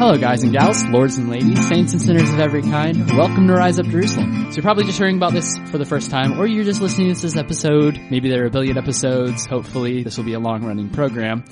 Hello guys and gals, lords and ladies, saints and sinners of every kind. Welcome to Rise Up Jerusalem. So you're probably just hearing about this for the first time, or you're just listening to this episode. Maybe there are a billion episodes. Hopefully this will be a long-running program.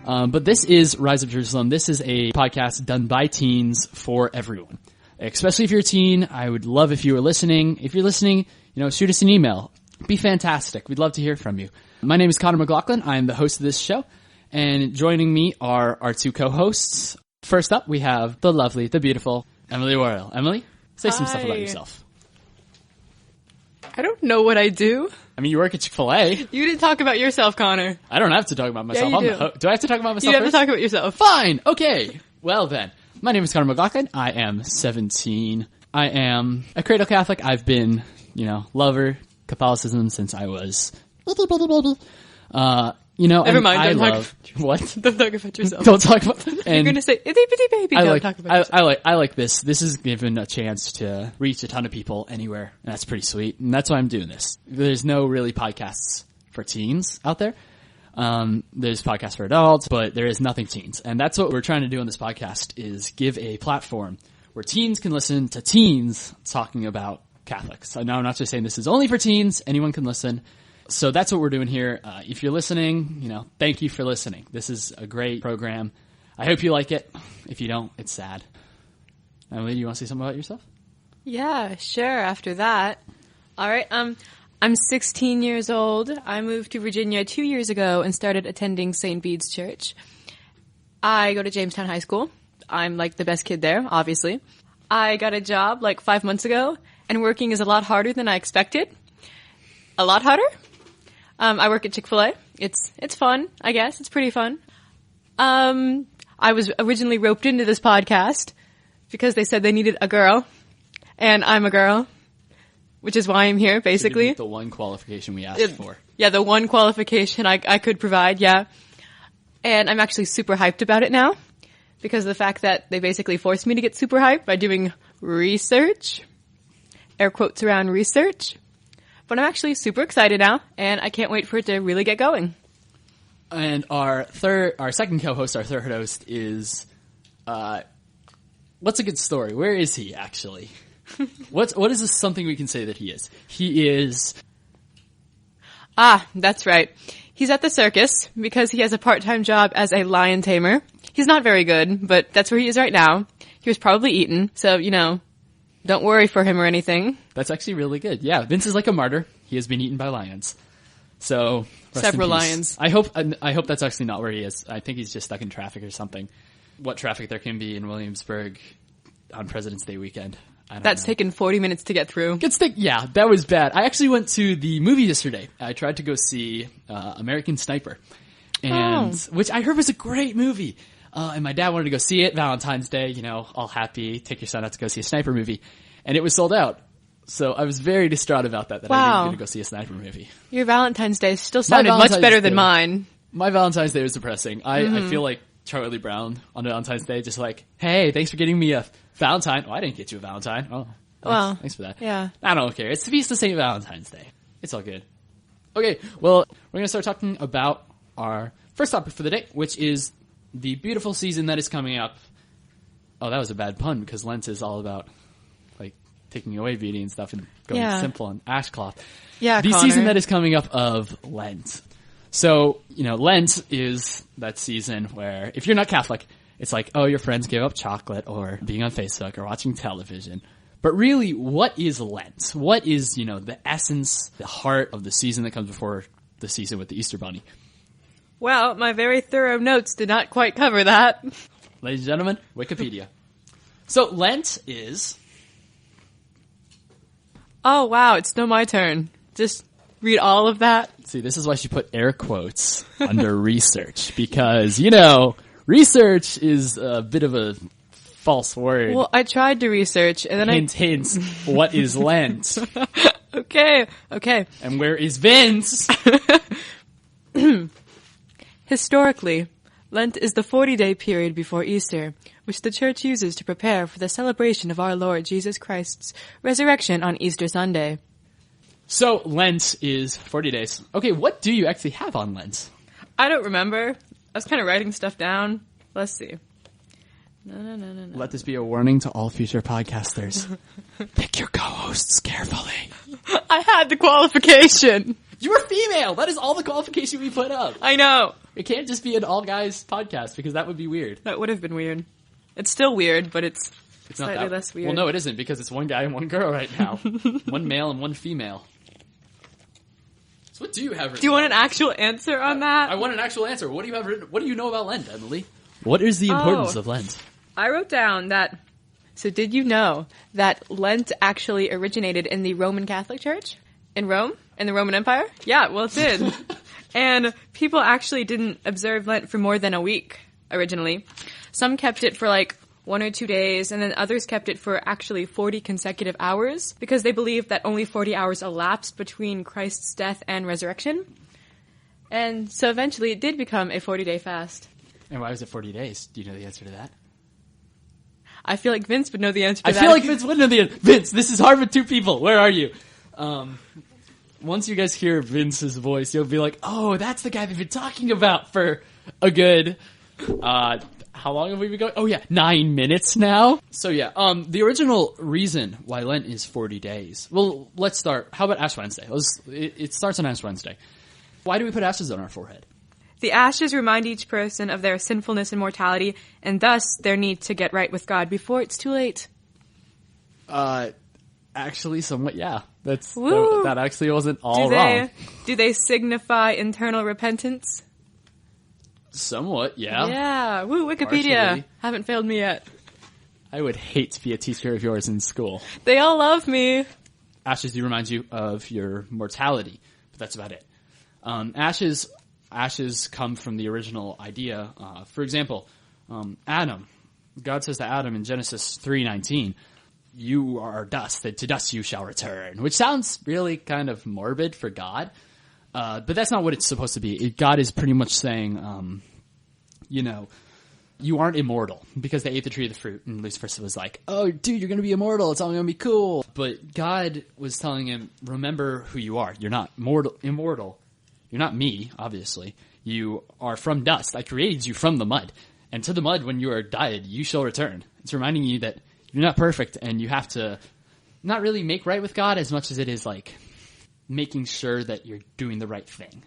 But this is Rise Up Jerusalem. This is a podcast done by teens for everyone. Especially if you're a teen, I would love if you were listening. If you're listening, shoot us an email. Be fantastic. We'd love to hear from you. My name is Connor McLaughlin. I'm the host of this show. And joining me are our two co-hosts. First up, we have the lovely, the beautiful Emily Worrell. Emily, say some stuff about yourself. I don't know what I do. I mean, you work at Chick-fil-A. You didn't talk about yourself, Connor. I don't have to talk about myself. Yeah, you do. Do I have to talk about myself You have first? to talk about yourself. Fine. Okay. Well then, my name is Connor McLaughlin. I am 17. I am a cradle Catholic. I've been, lover Catholicism since I was itty bitty baby. Never mind. I Don't love what? Don't talk about yourself. Don't talk about. You're gonna say itty bitty baby. Don't talk about yourself. I like this. This is given a chance to reach a ton of people anywhere, and that's pretty sweet. And that's why I'm doing this. There's no really podcasts for teens out there. There's podcasts for adults, but there is nothing teens. And that's what we're trying to do on this podcast is give a platform where teens can listen to teens talking about Catholics. I know I'm not just saying this is only for teens. Anyone can listen. So that's what we're doing here. If you're listening, thank you for listening. This is a great program. I hope you like it. If you don't, it's sad. Emily, do you want to say something about yourself? Yeah, sure. After that. All right. I'm 16 years old. I moved to Virginia 2 years ago and started attending St. Bede's Church. I go to Jamestown High School. I'm like the best kid there, obviously. I got a job like 5 months ago, and working is a lot harder than I expected. A lot harder? I work at Chick-fil-A. It's fun, I guess. It's pretty fun. I was originally roped into this podcast because they said they needed a girl, and I'm a girl, which is why I'm here, basically. The one qualification we asked for. Yeah, the one qualification I could provide, yeah. And I'm actually super hyped about it now because of the fact that they basically forced me to get super hyped by doing research. Air quotes around research. But I'm actually super excited now, and I can't wait for it to really get going. And our second co-host, our third host is, what's a good story? Where is he, actually? What is this something we can say that he is? He is... That's right. He's at the circus because he has a part-time job as a lion tamer. He's not very good, but that's where he is right now. He was probably eaten, so, don't worry for him or anything. That's actually really good. Yeah, Vince is like a martyr. He has been eaten by lions. So, several lions. I hope that's actually not where he is. I think he's just stuck in traffic or something. What traffic there can be in Williamsburg on President's Day weekend. That's taken 40 minutes to get through. Yeah, that was bad. I actually went to the movie yesterday. I tried to go see American Sniper, which I heard was a great movie. And my dad wanted to go see it Valentine's Day, all happy, take your son out to go see a sniper movie. And it was sold out. So I was very distraught about that Wow. I didn't get to go see a sniper movie. Your Valentine's Day still sounded much better than mine. My Valentine's Day was depressing. I feel like Charlie Brown on Valentine's Day, just like, hey, thanks for getting me a Valentine. Oh, I didn't get you a Valentine. Oh, thanks for that. Yeah. I don't care. It's the Feast of St. Valentine's Day. It's all good. Okay, well, we're going to start talking about our first topic for the day, which is the beautiful season that is coming up. Oh, that was a bad pun because Lent is all about taking away beauty and stuff and going simple on ashcloth. Yeah, the Connor. season that is coming up of Lent. So, Lent is that season where if you're not Catholic, it's like, oh, your friends give up chocolate or being on Facebook or watching television. But really, what is Lent? What is, the essence, the heart of the season that comes before the season with the Easter Bunny? Well, my very thorough notes did not quite cover that. Ladies and gentlemen, Wikipedia. So Lent is... Oh, wow, it's still my turn. Just read all of that. See, this is why she put air quotes under research, because, research is a bit of a false word. Well, I tried to research, and then Hints, what is Lent? Okay. And where is Vince? Historically, Lent is the 40-day period before Easter, which the Church uses to prepare for the celebration of our Lord Jesus Christ's resurrection on Easter Sunday. So, Lent is 40 days. Okay, what do you actually have on Lent? I don't remember. I was kind of writing stuff down. Let's see. No. Let this be a warning to all future podcasters. Pick your co-hosts carefully. I had the qualification. You are female. That is all the qualification we put up. I know. It can't just be an all-guys podcast because that would be weird. That would have been weird. It's still weird, but it's slightly less weird. Well, no, it isn't because it's one guy and one girl right now. One male and one female. So what do you have written? Do you want an actual answer on that? I want an actual answer. What do you have written? What do you know about Lent, Emily? What is the importance of Lent? I wrote down that... So did you know that Lent actually originated in the Roman Catholic Church? In Rome? In the Roman Empire? Yeah, well, it did. And people actually didn't observe Lent for more than a week, originally. Some kept it for like 1 or 2 days, and then others kept it for actually 40 consecutive hours, because they believed that only 40 hours elapsed between Christ's death and resurrection. And so eventually it did become a 40-day fast. And why was it 40 days? Do you know the answer to that? I feel like Vince would know the answer to that. I feel like Vince would know the answer. Vince, this is hard with two people. Where are you? Once you guys hear Vince's voice, you'll be like, oh, that's the guy they've been talking about for a good, how long have we been going? Oh yeah, 9 minutes now. So yeah, the original reason why Lent is 40 days. Well, let's start. How about Ash Wednesday? It starts on Ash Wednesday. Why do we put ashes on our forehead? The ashes remind each person of their sinfulness and mortality, and thus their need to get right with God before it's too late. Actually, somewhat, yeah. Woo. That actually wasn't all wrong. Do they signify internal repentance? Somewhat, yeah. Yeah. Woo, Wikipedia. Partially. Haven't failed me yet. I would hate to be a teacher of yours in school. They all love me. Ashes do remind you of your mortality, but that's about it. Ashes come from the original idea. For example, Adam. God says to Adam in Genesis 3:19, you are dust, and to dust you shall return, which sounds really kind of morbid for God. But that's not what it's supposed to be. God is pretty much saying, you aren't immortal because they ate the tree of the fruit. And Lucifer was like, oh, dude, you're going to be immortal. It's all going to be cool. But God was telling him, remember who you are. You're not immortal. You're not me, obviously. You are from dust. I created you from the mud. And to the mud, when you are died, you shall return. It's reminding you that you're not perfect and you have to not really make right with God as much as it is like making sure that you're doing the right thing.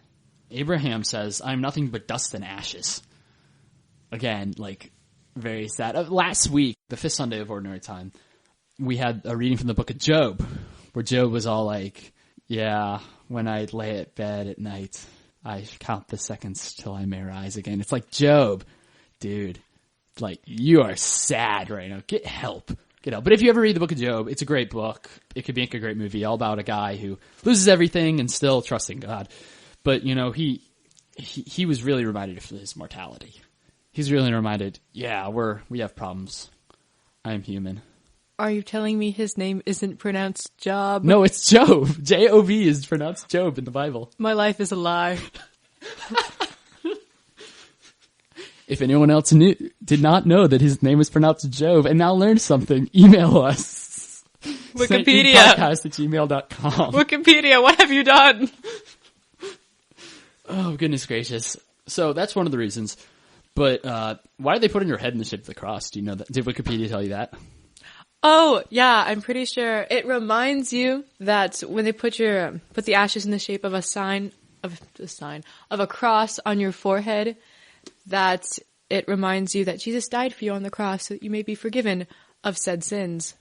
Abraham says, I'm nothing but dust and ashes. Again, like, very sad. Last week, the fifth Sunday of Ordinary Time, we had a reading from the book of Job, where Job was all like, yeah, when I lay at bed at night, I count the seconds till I may rise again. It's like, Job, dude, like, you are sad right now. Get help. But if you ever read the book of Job, it's a great book. It could make a great movie, all about a guy who loses everything and still trusting God. But, he was really reminded of his mortality. He's really reminded, yeah, we have problems. I am human. Are you telling me his name isn't pronounced Job? No, it's Job. J-O-B is pronounced Job in the Bible. My life is a lie. If anyone else did not know that his name was pronounced Job and now learned something, email us. Wikipedia. podcast@gmail.com. Wikipedia, what have you done? Oh, goodness gracious. So that's one of the reasons. But why did they put in your head in the shape of the cross? Do you know that? Did Wikipedia tell you that? Oh, yeah, I'm pretty sure. It reminds you that when they put the ashes in the shape of of a cross on your forehead, that it reminds you that Jesus died for you on the cross so that you may be forgiven of said sins.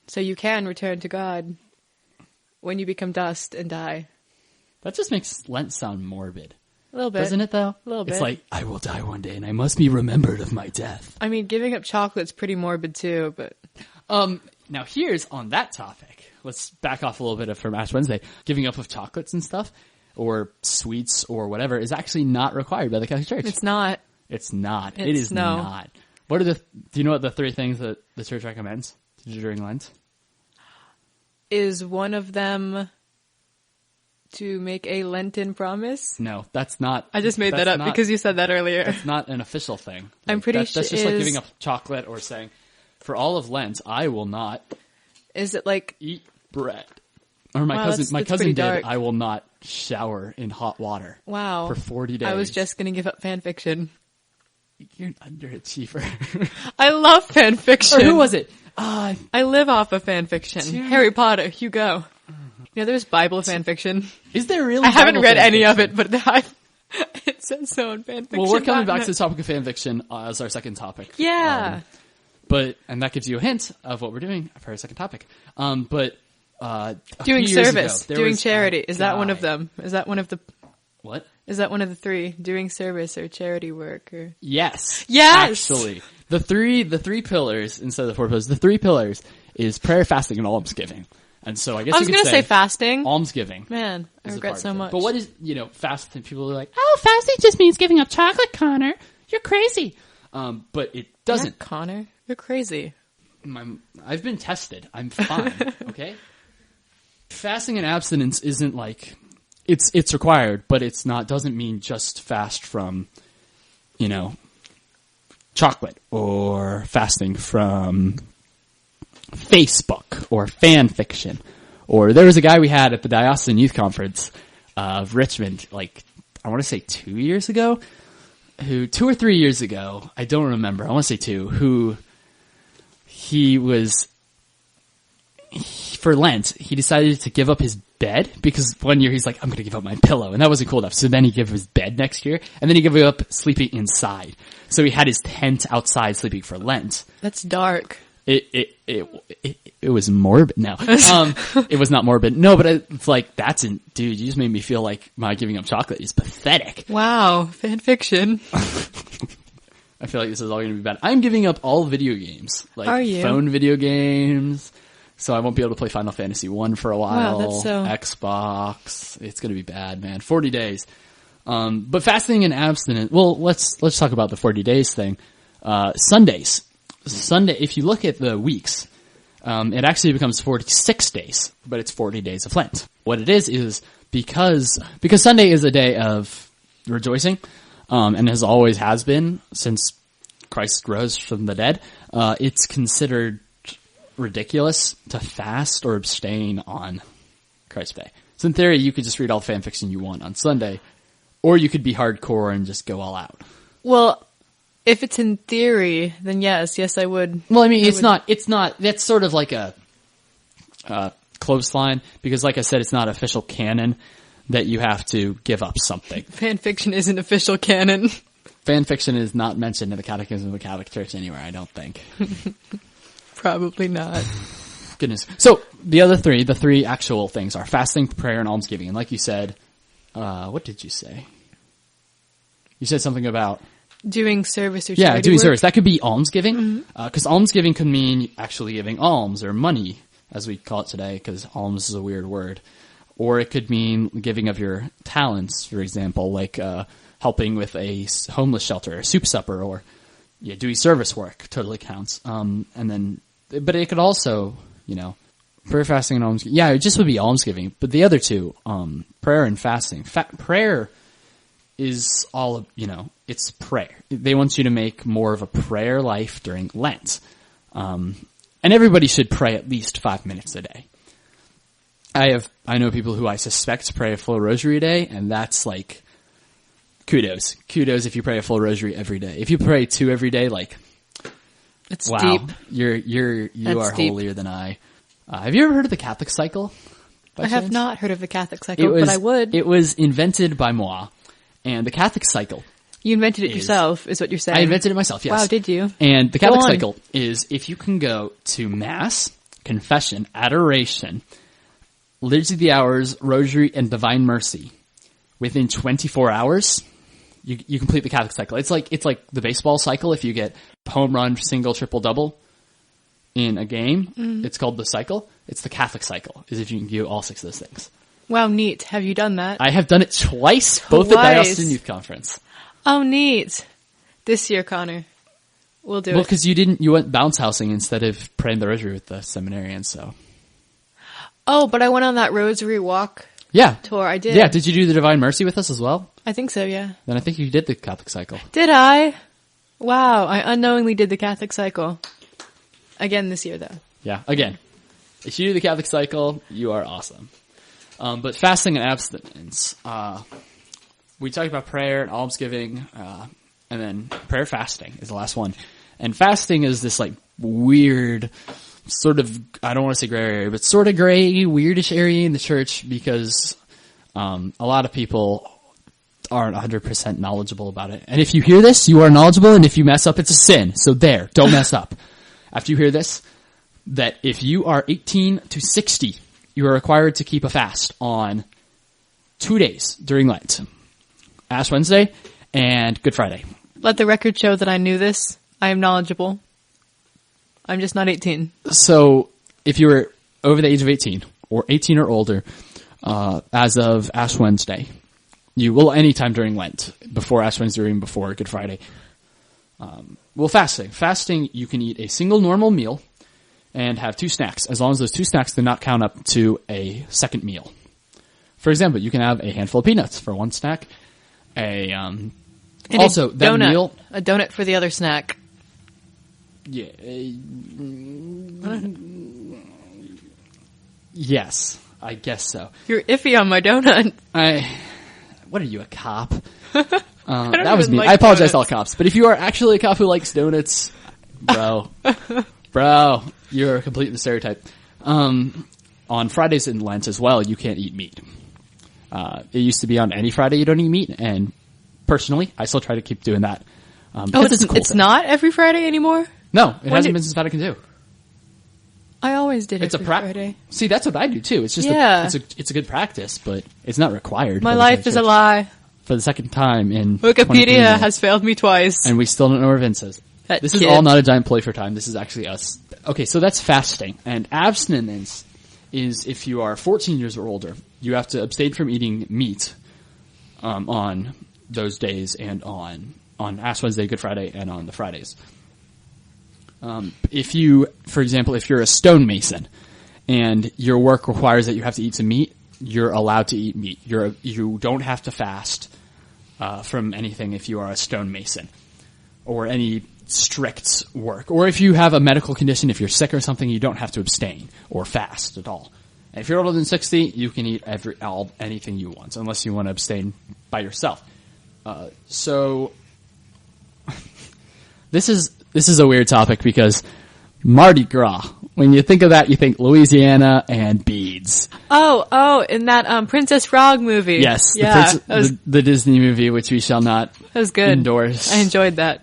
So you can return to God when you become dust and die. That just makes Lent sound morbid. A little bit. Doesn't it, though? A little bit. It's like, I will die one day and I must be remembered of my death. I mean, giving up chocolate's pretty morbid, too, but... Now here's on that topic. Let's back off a little bit from Ash Wednesday. Giving up of chocolates and stuff, or sweets or whatever, is actually not required by the Catholic Church. It's not. It is not. Do you know what the 3 things that the Church recommends to do during Lent? Is one of them to make a Lenten promise? No, that's not. I just made that up because you said that earlier. That's not an official thing. I'm pretty sure that's just like giving up chocolate or saying, for all of Lent, I will not. Is it like eat bread? Or my cousin did. I will not shower in hot water. Wow. For 40 days. I was just going to give up fan fiction. You're an underachiever. I love fan fiction. Or who was it? I live off of fan fiction. Harry Potter, you go. You know, there's Bible fan fiction. Is there really? I haven't read any fiction? of it, but it says so in fan fiction. Well, we're coming back to the topic of fan fiction as our second topic. Yeah. And that gives you a hint of what we're doing for our second topic. Doing service, service, doing charity. Is that one of them? Is that one of the... What? Is that one of the three? Doing service or charity work or... Yes. Yes! Actually. The three pillars, instead of the 4 pillars, the 3 pillars is prayer, fasting, and almsgiving. And so I guess I was you could say fasting. Almsgiving. Man, I regret so much. But what is, fasting? People are like, oh, fasting just means giving up chocolate, Connor. You're crazy. But it doesn't. Not Connor, you're crazy. I've been tested. I'm fine. Okay? Fasting and abstinence isn't like, it's required, but it's not, doesn't mean just fast from, chocolate or fasting from Facebook or fan fiction. Or there was a guy we had at the Diocesan Youth Conference of Richmond, I want to say 2 years ago, 2 or 3 years ago, I don't remember, I want to say 2, who for Lent, he decided to give up his bed because one year he's like, I'm going to give up my pillow. And that wasn't cool enough. So then he gave up his bed next year. And then he gave up sleeping inside. So he had his tent outside sleeping for Lent. That's dark. It was morbid. No, it was not morbid. No, but it's like, dude, you just made me feel like my giving up chocolate is pathetic. Wow. Fan fiction. I feel like this is all going to be bad. I'm giving up all video games. Are you? Phone video games. So I won't be able to play Final Fantasy 1 for a while. Wow, that's so... Xbox. It's going to be bad, man. 40 days. But fasting and abstinence. Well, let's talk about the 40 days thing. Sundays. Sunday, if you look at the weeks, it actually becomes 46 days, but it's 40 days of Lent. What it is because Sunday is a day of rejoicing, and has been since Christ rose from the dead, it's considered ridiculous to fast or abstain on Christ's Day. So in theory, you could just read all the fan fiction you want on Sunday, or you could be hardcore and just go all out. Well, if it's in theory, then yes, I would. Well, I mean, it's not, that's sort of like a close line, because like I said, it's not official canon that you have to give up something. Fan fiction isn't official canon. Fan fiction is not mentioned in the Catechism of the Catholic Church anywhere, I don't think. Probably not. Goodness. So, the three actual things are fasting, prayer, and almsgiving. And like you said, what did you say? You said something about... Doing service or charity doing work? service. That could be almsgiving, because almsgiving could mean actually giving alms, or money, as we call it today, because alms is a weird word. Or it could mean giving of your talents, for example, like helping with a homeless shelter, a soup supper, or doing service work totally counts. But it could also, prayer, fasting, and almsgiving. Yeah, it just would be almsgiving. But the other two, prayer and fasting. Prayer is all of, it's prayer. They want you to make more of a prayer life during Lent. And everybody should pray at least 5 minutes a day. I know people who I suspect pray a full rosary a day, and that's like, kudos if you pray a full rosary every day. If you pray 2 every day, it's wow, deep. You That's are deep. holier than I. Have you ever heard of the Catholic cycle? I have not heard of the Catholic cycle, but I would. It was invented by moi, and the Catholic cycle. You invented it yourself, is what you're saying. I invented it myself, yes. Wow, did you? And the Catholic cycle is if you can go to Mass, confession, adoration, Liturgy of the Hours, Rosary, and Divine Mercy within 24 hours, you complete the Catholic cycle. It's like the baseball cycle. If you get home run, single, triple, double in a game, it's called the cycle. It's the Catholic cycle, is if you can do all 6 of those things. Wow, neat. Have you done that? I have done it twice, both at Diocesan Youth Conference. Oh, neat. This year, Connor. We'll do it. Well, because you went bounce housing instead of praying the rosary with the seminarians, so. Oh, but I went on that rosary walk tour. I did. Yeah, did you do the Divine Mercy with us as well? I think so, yeah. Then I think you did the Catholic cycle. Did I? Wow, I unknowingly did the Catholic cycle. Again this year, though. Yeah, again. If you do the Catholic cycle, you are awesome. But fasting and abstinence. We talked about prayer and almsgiving. And then prayer fasting is the last one. And fasting is this like weird sort of, I don't want to say gray area, but sort of gray, weirdish area in the church because a lot of people aren't 100% knowledgeable about it. And if you hear this, you are knowledgeable, and if you mess up, it's a sin. So there, don't mess up. After you hear this, that if you are 18 to 60, you are required to keep a fast on 2 days during Lent. Ash Wednesday and Good Friday. Let the record show that I knew this. I am knowledgeable. I'm just not 18. So if you were over the age of 18 or 18 or older, as of Ash Wednesday, anytime during Lent, before Ash Wednesday or even before Good Friday. Fasting. Fasting, you can eat a single normal meal and have 2 snacks, as long as those 2 snacks do not count up to a second meal. For example, you can have a handful of peanuts for one snack, also, that donut, meal... a donut for the other snack. Yeah. Yes, I guess so. You're iffy on my donut. What are you, a cop? That that was me. like I apologize donuts. to all cops. But if you are actually a cop who likes donuts, bro, you're completely the stereotype. On Fridays in Lent as well, you can't eat meat. It used to be on any Friday you don't eat meat, and personally, I still try to keep doing that. It's not every Friday anymore? No, it hasn't been since Vatican II. I always did It's every Friday. See, that's what I do too. It's just it's a good practice, but it's not required. My life is a lie. For the second time in Wikipedia has failed me twice. and we still don't know where Vince is. This is all not a giant play for time. This is actually us. Okay, so that's fasting. And abstinence is if you are 14 years or older, you have to abstain from eating meat on those days and on Ash Wednesday, Good Friday, and on the Fridays. If you, for example, if you're a stonemason and your work requires that you have to eat some meat, you're allowed to eat meat. You don't have to fast from anything if you are a stonemason or any strict work. Or if you have a medical condition, if you're sick or something, you don't have to abstain or fast at all. And if you're older than 60, you can eat anything you want, unless you want to abstain by yourself. So this is a weird topic because Mardi Gras, when you think of that, you think Louisiana and beads. Oh, in that Princess Frog movie. Yes, yeah, the Disney movie, which we shall not that was good. endorse. I enjoyed that.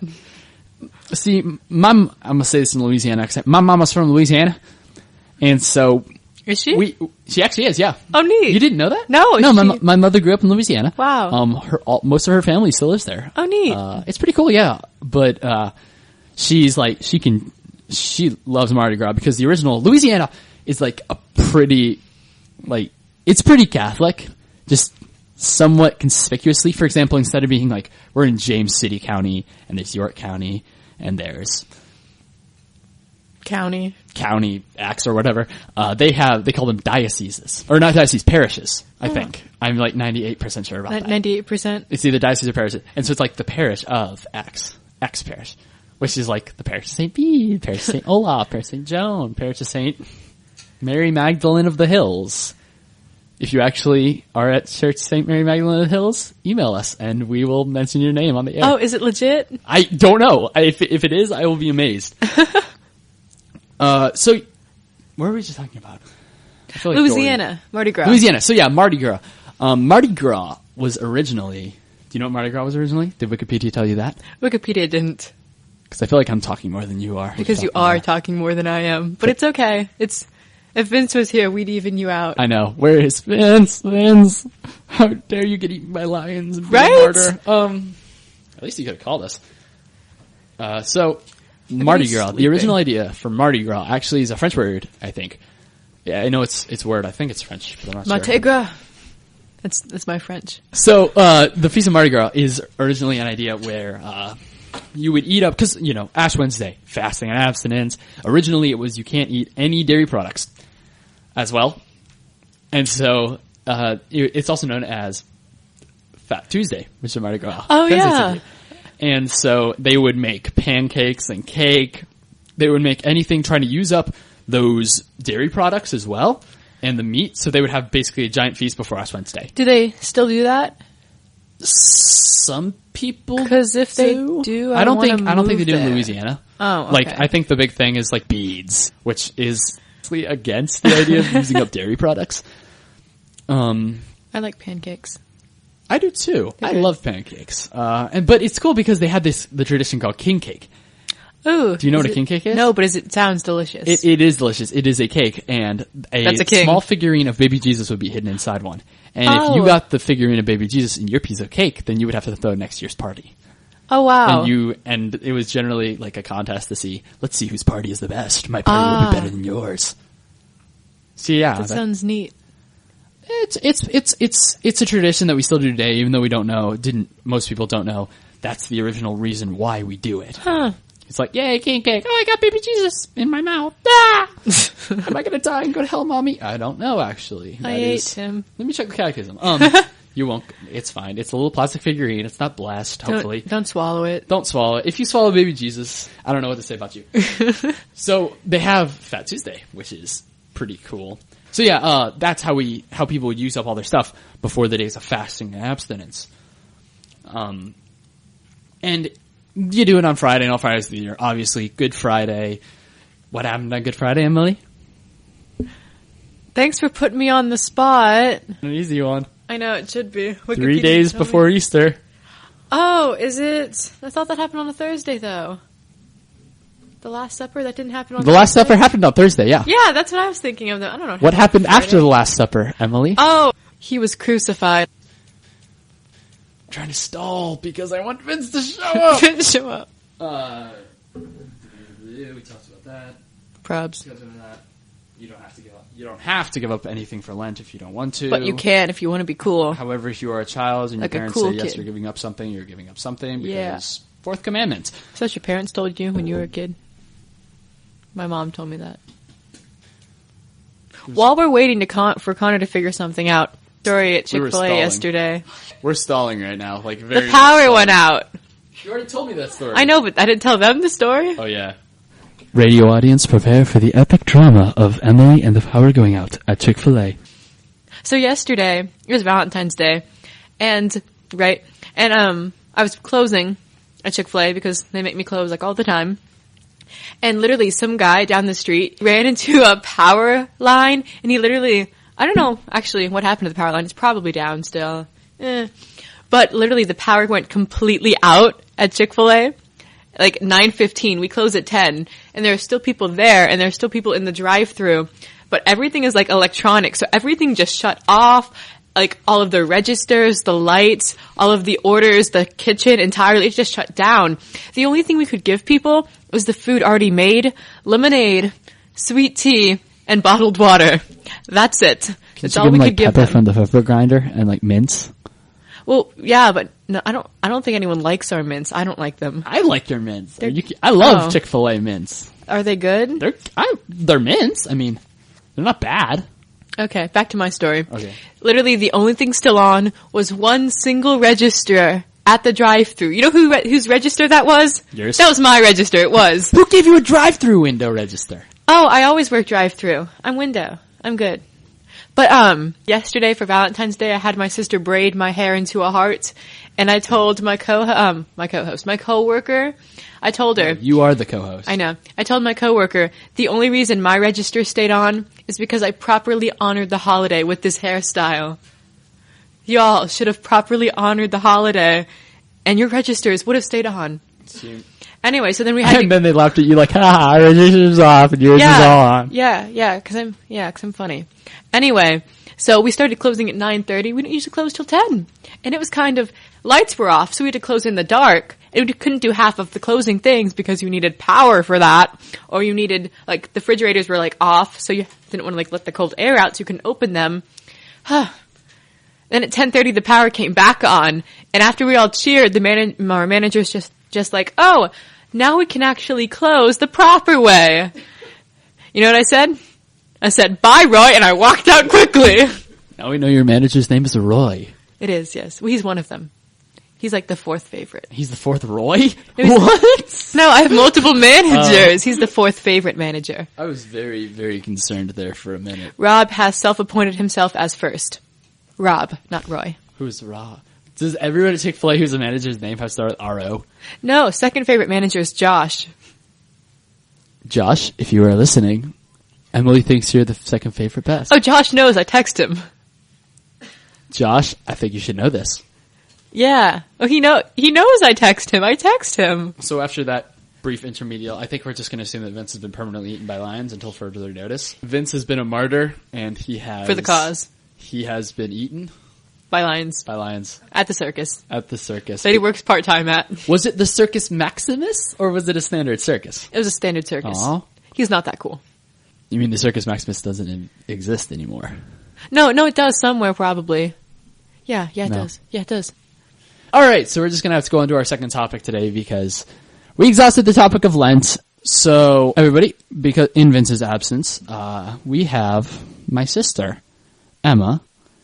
See, I'm going to say this in Louisiana accent. My mama's from Louisiana, and so... Is she? She actually is, yeah. Oh, neat. You didn't know that? No. My mother grew up in Louisiana. Wow. Most of her family still lives there. Oh, neat. It's pretty cool, yeah. But she's like, she loves Mardi Gras because the original Louisiana is like a pretty, like, it's pretty Catholic, just somewhat conspicuously. For example, instead of being like, we're in James City County and there's York County and there's County X or whatever, they call them dioceses, or not dioceses, parishes, I think. I'm like 98% sure about that. 98%? It's either diocese or parishes. And so it's like the parish of X parish, which is like the parish of St. Bede, parish of St. Olaf, parish of St. Joan, parish of St. Mary Magdalene of the Hills. If you actually are at Church St. Mary Magdalene of the Hills, email us and we will mention your name on the air. Oh, is it legit? I don't know. If it is, I will be amazed. So, what were we just talking about? I feel like Louisiana. Mardi Gras. Louisiana. So yeah, Mardi Gras. Mardi Gras was originally, do you know what Mardi Gras was originally? Did Wikipedia tell you that? Wikipedia didn't. Because I feel like I'm talking more than you are. Because you are talking more than I am. But it's okay. If Vince was here, we'd even you out. I know. Where is Vince? Vince! How dare you get eaten by lions and be a martyr? At least you could have called us. Mardi Gras. The original idea for Mardi Gras actually is a French word, I think. Yeah, I know it's a word. I think it's French, but I'm not Mardi sure. Gras. That's my French. So, the Feast of Mardi Gras is originally an idea where, you would eat up, cause, Ash Wednesday, fasting and abstinence. Originally it was you can't eat any dairy products as well. And so, it's also known as Fat Tuesday, which is Mardi Gras. Oh, yeah. And so they would make pancakes and cake. They would make anything trying to use up those dairy products as well and the meat. So they would have basically a giant feast before Ash Wednesday. Do they still do that? Some people, because if they do, I don't think they do in Louisiana. Oh, okay. Like, I think the big thing is like beads, which is against the idea of using up dairy products. I like pancakes. I do too. I love pancakes. But it's cool because they had the tradition called king cake. Ooh. Do you know what a king cake is? No, but it sounds delicious. It is delicious. It is a cake, and a small figurine of baby Jesus would be hidden inside one. And if you got the figurine of baby Jesus in your piece of cake, then you would have to throw next year's party. Oh, wow. And it was generally like a contest to see, let's see whose party is the best. My party will be better than yours. So yeah. That sounds neat. It's a tradition that we still do today, even though we don't know, most people don't know, that's the original reason why we do it. Huh. It's like, yay, king cake. Oh, I got baby Jesus in my mouth. Ah! Am I going to die and go to hell, mommy? I don't know, actually. I ate him. Let me check the catechism. You won't. It's fine. It's a little plastic figurine. It's not blessed, hopefully. Don't swallow it. Don't swallow it. If you swallow baby Jesus, I don't know what to say about you. So they have Fat Tuesday, which is pretty cool. So yeah, that's how people would use up all their stuff before the days of fasting and abstinence. And you do it on Friday, and all Fridays of the year. Obviously, Good Friday. What happened on Good Friday, Emily? Thanks for putting me on the spot. An easy one. I know, it should be. 3 days before Easter. Oh, is it? I thought that happened on a Thursday, though. The Last Supper? That didn't happen on The Last Supper happened on Thursday, yeah. Yeah, that's what I was thinking of. I don't know. What happened after the Last Supper, Emily? Oh, he was crucified. I'm trying to stall because I want Vince to show up. Didn't show up. We talked about that. Probs. You don't have to give up. You don't have to give up anything for Lent if you don't want to. But you can if you want to be cool. However, if you are a child and like your parents cool say yes, kid. you're giving up something, you're giving up something because Yeah. Fourth Commandment. So that's what your parents told you when you were a kid? My mom told me that. While we're waiting for Connor to figure something out, story at Chick-fil-A yesterday. We're stalling right now. Like the power went out. You already told me that story. I know, but I didn't tell them the story. Oh, yeah. Radio audience, prepare for the epic drama of Emily and the power going out at Chick-fil-A. So yesterday, it was Valentine's Day, and I was closing at Chick-fil-A because they make me close like all the time. And literally some guy down the street ran into a power line, and he literally, I don't know actually what happened to the power line. It's probably down still. But literally the power went completely out at Chick-fil-A. Like 9:15, we close at 10, and there are still people there, and there are still people in the drive-thru, but everything is like electronic, so everything just shut off, like all of the registers, the lights, all of the orders, the kitchen entirely, it just shut down. The only thing we could give people was the food already made, lemonade, sweet tea, and bottled water. That's it. That's all we could give them. Pepper from the pepper grinder and like mints? Well, yeah, but no, I don't think anyone likes our mints. I don't like them. I like your mints. I love Chick-fil-A mints. Are they good? They're mints. I mean, they're not bad. Okay, back to my story. Okay. Literally, the only thing still on was one single register at the drive-thru. You know whose register that was? Yours. That was my register. It was. Who gave you a drive-thru window register? Oh, I always work drive-thru. I'm window. I'm good. But yesterday for Valentine's Day, I had my sister braid my hair into a heart, and I told my coworker, I told her. You are the co-host. I know. I told my coworker the only reason my register stayed on is because I properly honored the holiday with this hairstyle. Y'all should have properly honored the holiday, and your registers would have stayed on. Anyway, so then we had and then they laughed at you like, ha, our register's off and yours is all on. Yeah, cause I'm funny. Anyway, so we started closing at 9:30. We didn't usually close till 10. And it was kind of, lights were off, so we had to close in the dark. And we couldn't do half of the closing things because you needed power for that. Or you needed, like, the refrigerators were, like, off, so you didn't want to, like, let the cold air out so you couldn't open them. Then at 10:30, the power came back on. And after we all cheered, our manager's just like, oh, now we can actually close the proper way. You know what I said? I said, bye, Roy, and I walked out quickly. Now we know your manager's name is Roy. It is, yes. Well, he's one of them. He's like the fourth favorite. He's the fourth Roy? What? No, I have multiple managers. He's the fourth favorite manager. I was very, very concerned there for a minute. Rob has self-appointed himself as first. Rob, not Roy. Who's Rob? Does everyone at Chick-fil-A who's a manager's name have to start with R-O? No, second favorite manager is Josh. Josh, if you are listening, Emily thinks you're the second favorite best. Oh, Josh knows. I text him. Josh, I think you should know this. Yeah. Oh, he knows I text him. I text him. So after that brief intermediate, I think we're just going to assume that Vince has been permanently eaten by lions until further notice. Vince has been a martyr, and he has... For the cause. He has been eaten... By lions. By lions. At the circus. At the circus. That he works part-time at. Was it the Circus Maximus, or was it a standard circus? It was a standard circus. Aww. He's not that cool. You mean the Circus Maximus doesn't exist anymore? No, it does somewhere probably. Yeah, it does. Yeah, it does. Alright, so we're just gonna have to go on to our second topic today because we exhausted the topic of Lent. So, everybody, because in Vince's absence, we have my sister, Emma.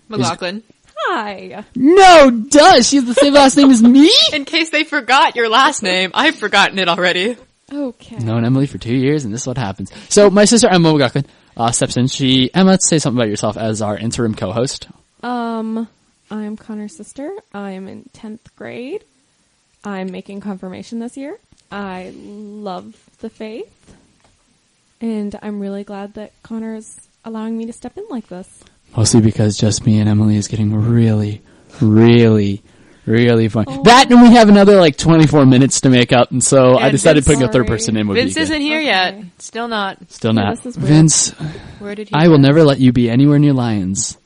McLaughlin. Hi. No, duh! She has the same last name as me? In case they forgot your last name, I've forgotten it already. Okay. Known Emily for 2 years, and this is what happens. So, my sister, Emma McLaughlin, steps in. Emma, say something about yourself as our interim co-host. I'm Connor's sister. I'm in 10th grade. I'm making confirmation this year. I love the faith. And I'm really glad that Connor is allowing me to step in like this. Mostly because just me and Emily is getting really, really, really fun. Oh. That and we have another 24 minutes to make up, and so I decided putting a third person in would Vince be good. isn't here yet. Still not. Still not. This is Vince, where did he I will never let you be anywhere near lions.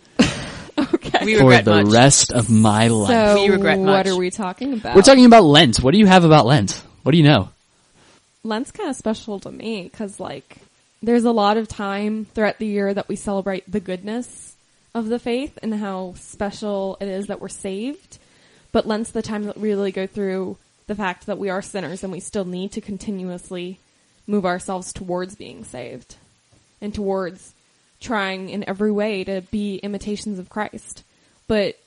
Okay. We for regret the much. rest of my life. So we regret much. What are we talking about? We're talking about Lent. What do you have about Lent? What do you know? Lent's kind of special to me because, there's a lot of time throughout the year that we celebrate the goodness of the faith and how special it is that we're saved. But Lent's the time that we really go through the fact that we are sinners and we still need to continuously move ourselves towards being saved and towards trying in every way to be imitations of Christ. But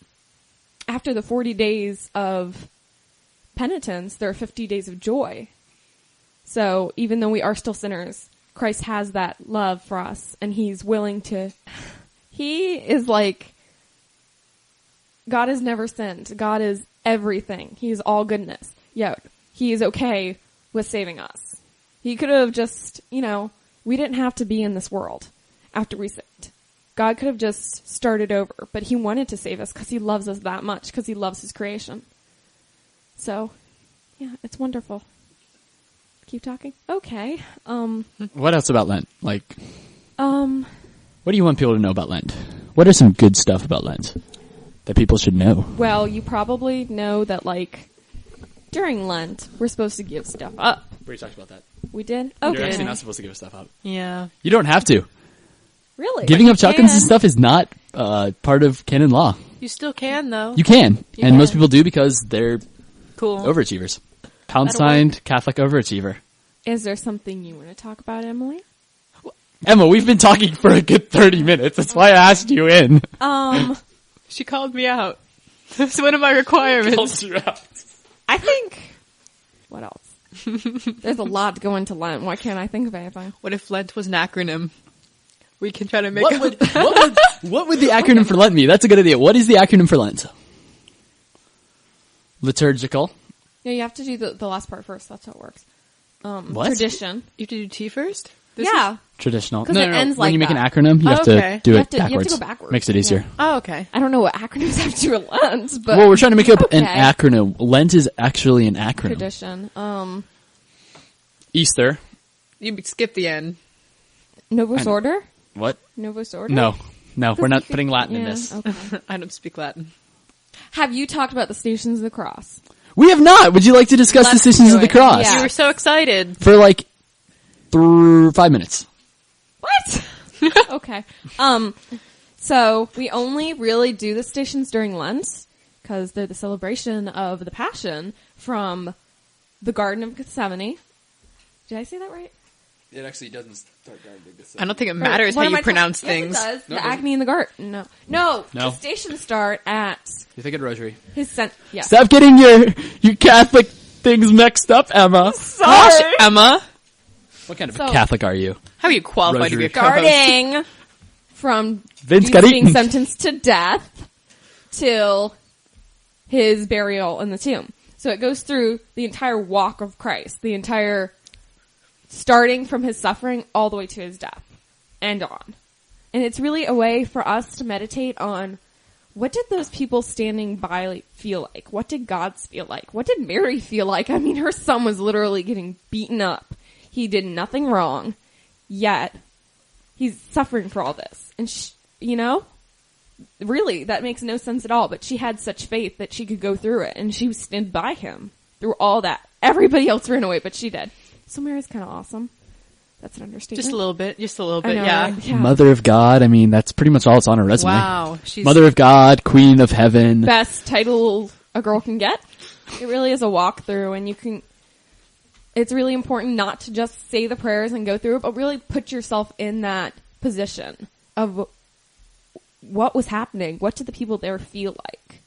after the 40 days of penitence, there are 50 days of joy. So even though we are still sinners, Christ has that love for us, and he's willing to... He is God has never sinned. God is everything. He is all goodness. Yet, he is okay with saving us. He could have just, we didn't have to be in this world after we sinned. God could have just started over, but he wanted to save us because he loves us that much, because he loves his creation. So, yeah, it's wonderful. Keep talking? Okay. What else about Lent? What do you want people to know about Lent? What are some good stuff about Lent that people should know? Well, you probably know that, during Lent, we're supposed to give stuff up. We already talked about that. We did? You're Okay. actually not supposed to give stuff up. Yeah. You don't have to. Really? Giving up tokens and stuff is not part of canon law. You still can, though. You can. You and can. most people do because they're Cool. overachievers. Pound signed Catholic overachiever. Is there something you want to talk about, Emily? Emma, we've been talking for a good 30 minutes. That's why I asked you in. She called me out. That's one of my requirements. I think... What else? There's a lot to go into Lent. Why can't I think of anything? What if Lent was an acronym? We can try to make what would the acronym for Lent be? That's a good idea. What is the acronym for Lent? Liturgical. Yeah, you have to do the last part first. That's how it works. What? Tradition. You have to do T first? Yeah. Traditional. 'Cause it ends When like you make an that. acronym, you have okay. to do You it have to backwards. go backwards. Makes it easier. Yeah. Oh, okay. I don't know what acronyms have to do with Lent, but... Well, we're trying to make up an Okay. acronym. Lent is actually an acronym. Tradition. Easter. You skip the N. Novus Order? What? Novus Order? No, we're not putting Latin in Yeah, this. okay. I don't speak Latin. Have you talked about the Stations of the Cross? We have not. Would you like to discuss the Let's Stations do of the it. Cross? Yeah. You were so excited. For 5 minutes. What? Okay. So we only really do the stations during Lent because they're the celebration of the Passion from the Garden of Gethsemane. Did I say that right? It actually doesn't start Garden of Gethsemane. I don't think it matters how What am you I pronounce talking- things. Yes, it does. No, The it doesn't. Agony in the Garden. No. No. The stations start at You're thinking Rosary. his yeah. Stop getting your Catholic things mixed up, Emma. Gosh, Emma. What kind of So- Catholic are you? How are you qualified to be a Rosary. co-host? Starting from Vince Jesus got being eaten. sentenced to death till his burial in the tomb. So it goes through the entire walk of Christ, the entire starting from his suffering all the way to his death and on. And it's really a way for us to meditate on, what did those people standing by feel like? What did God feel like? What did Mary feel like? I mean, her son was literally getting beaten up. He did nothing wrong, yet he's suffering for all this. And really, that makes no sense at all. But she had such faith that she could go through it, and she stood by him through all that. Everybody else ran away, but she did. So Mary's kind of awesome. That's an understatement. Just a little bit, I know, yeah. right? Yeah. Mother of God. I mean, that's pretty much all it's on her resume. Wow. She's Mother of God, Queen of Heaven. Best title a girl can get. It really is a walkthrough, and it's really important not to just say the prayers and go through it, but really put yourself in that position of what was happening. What did the people there feel like?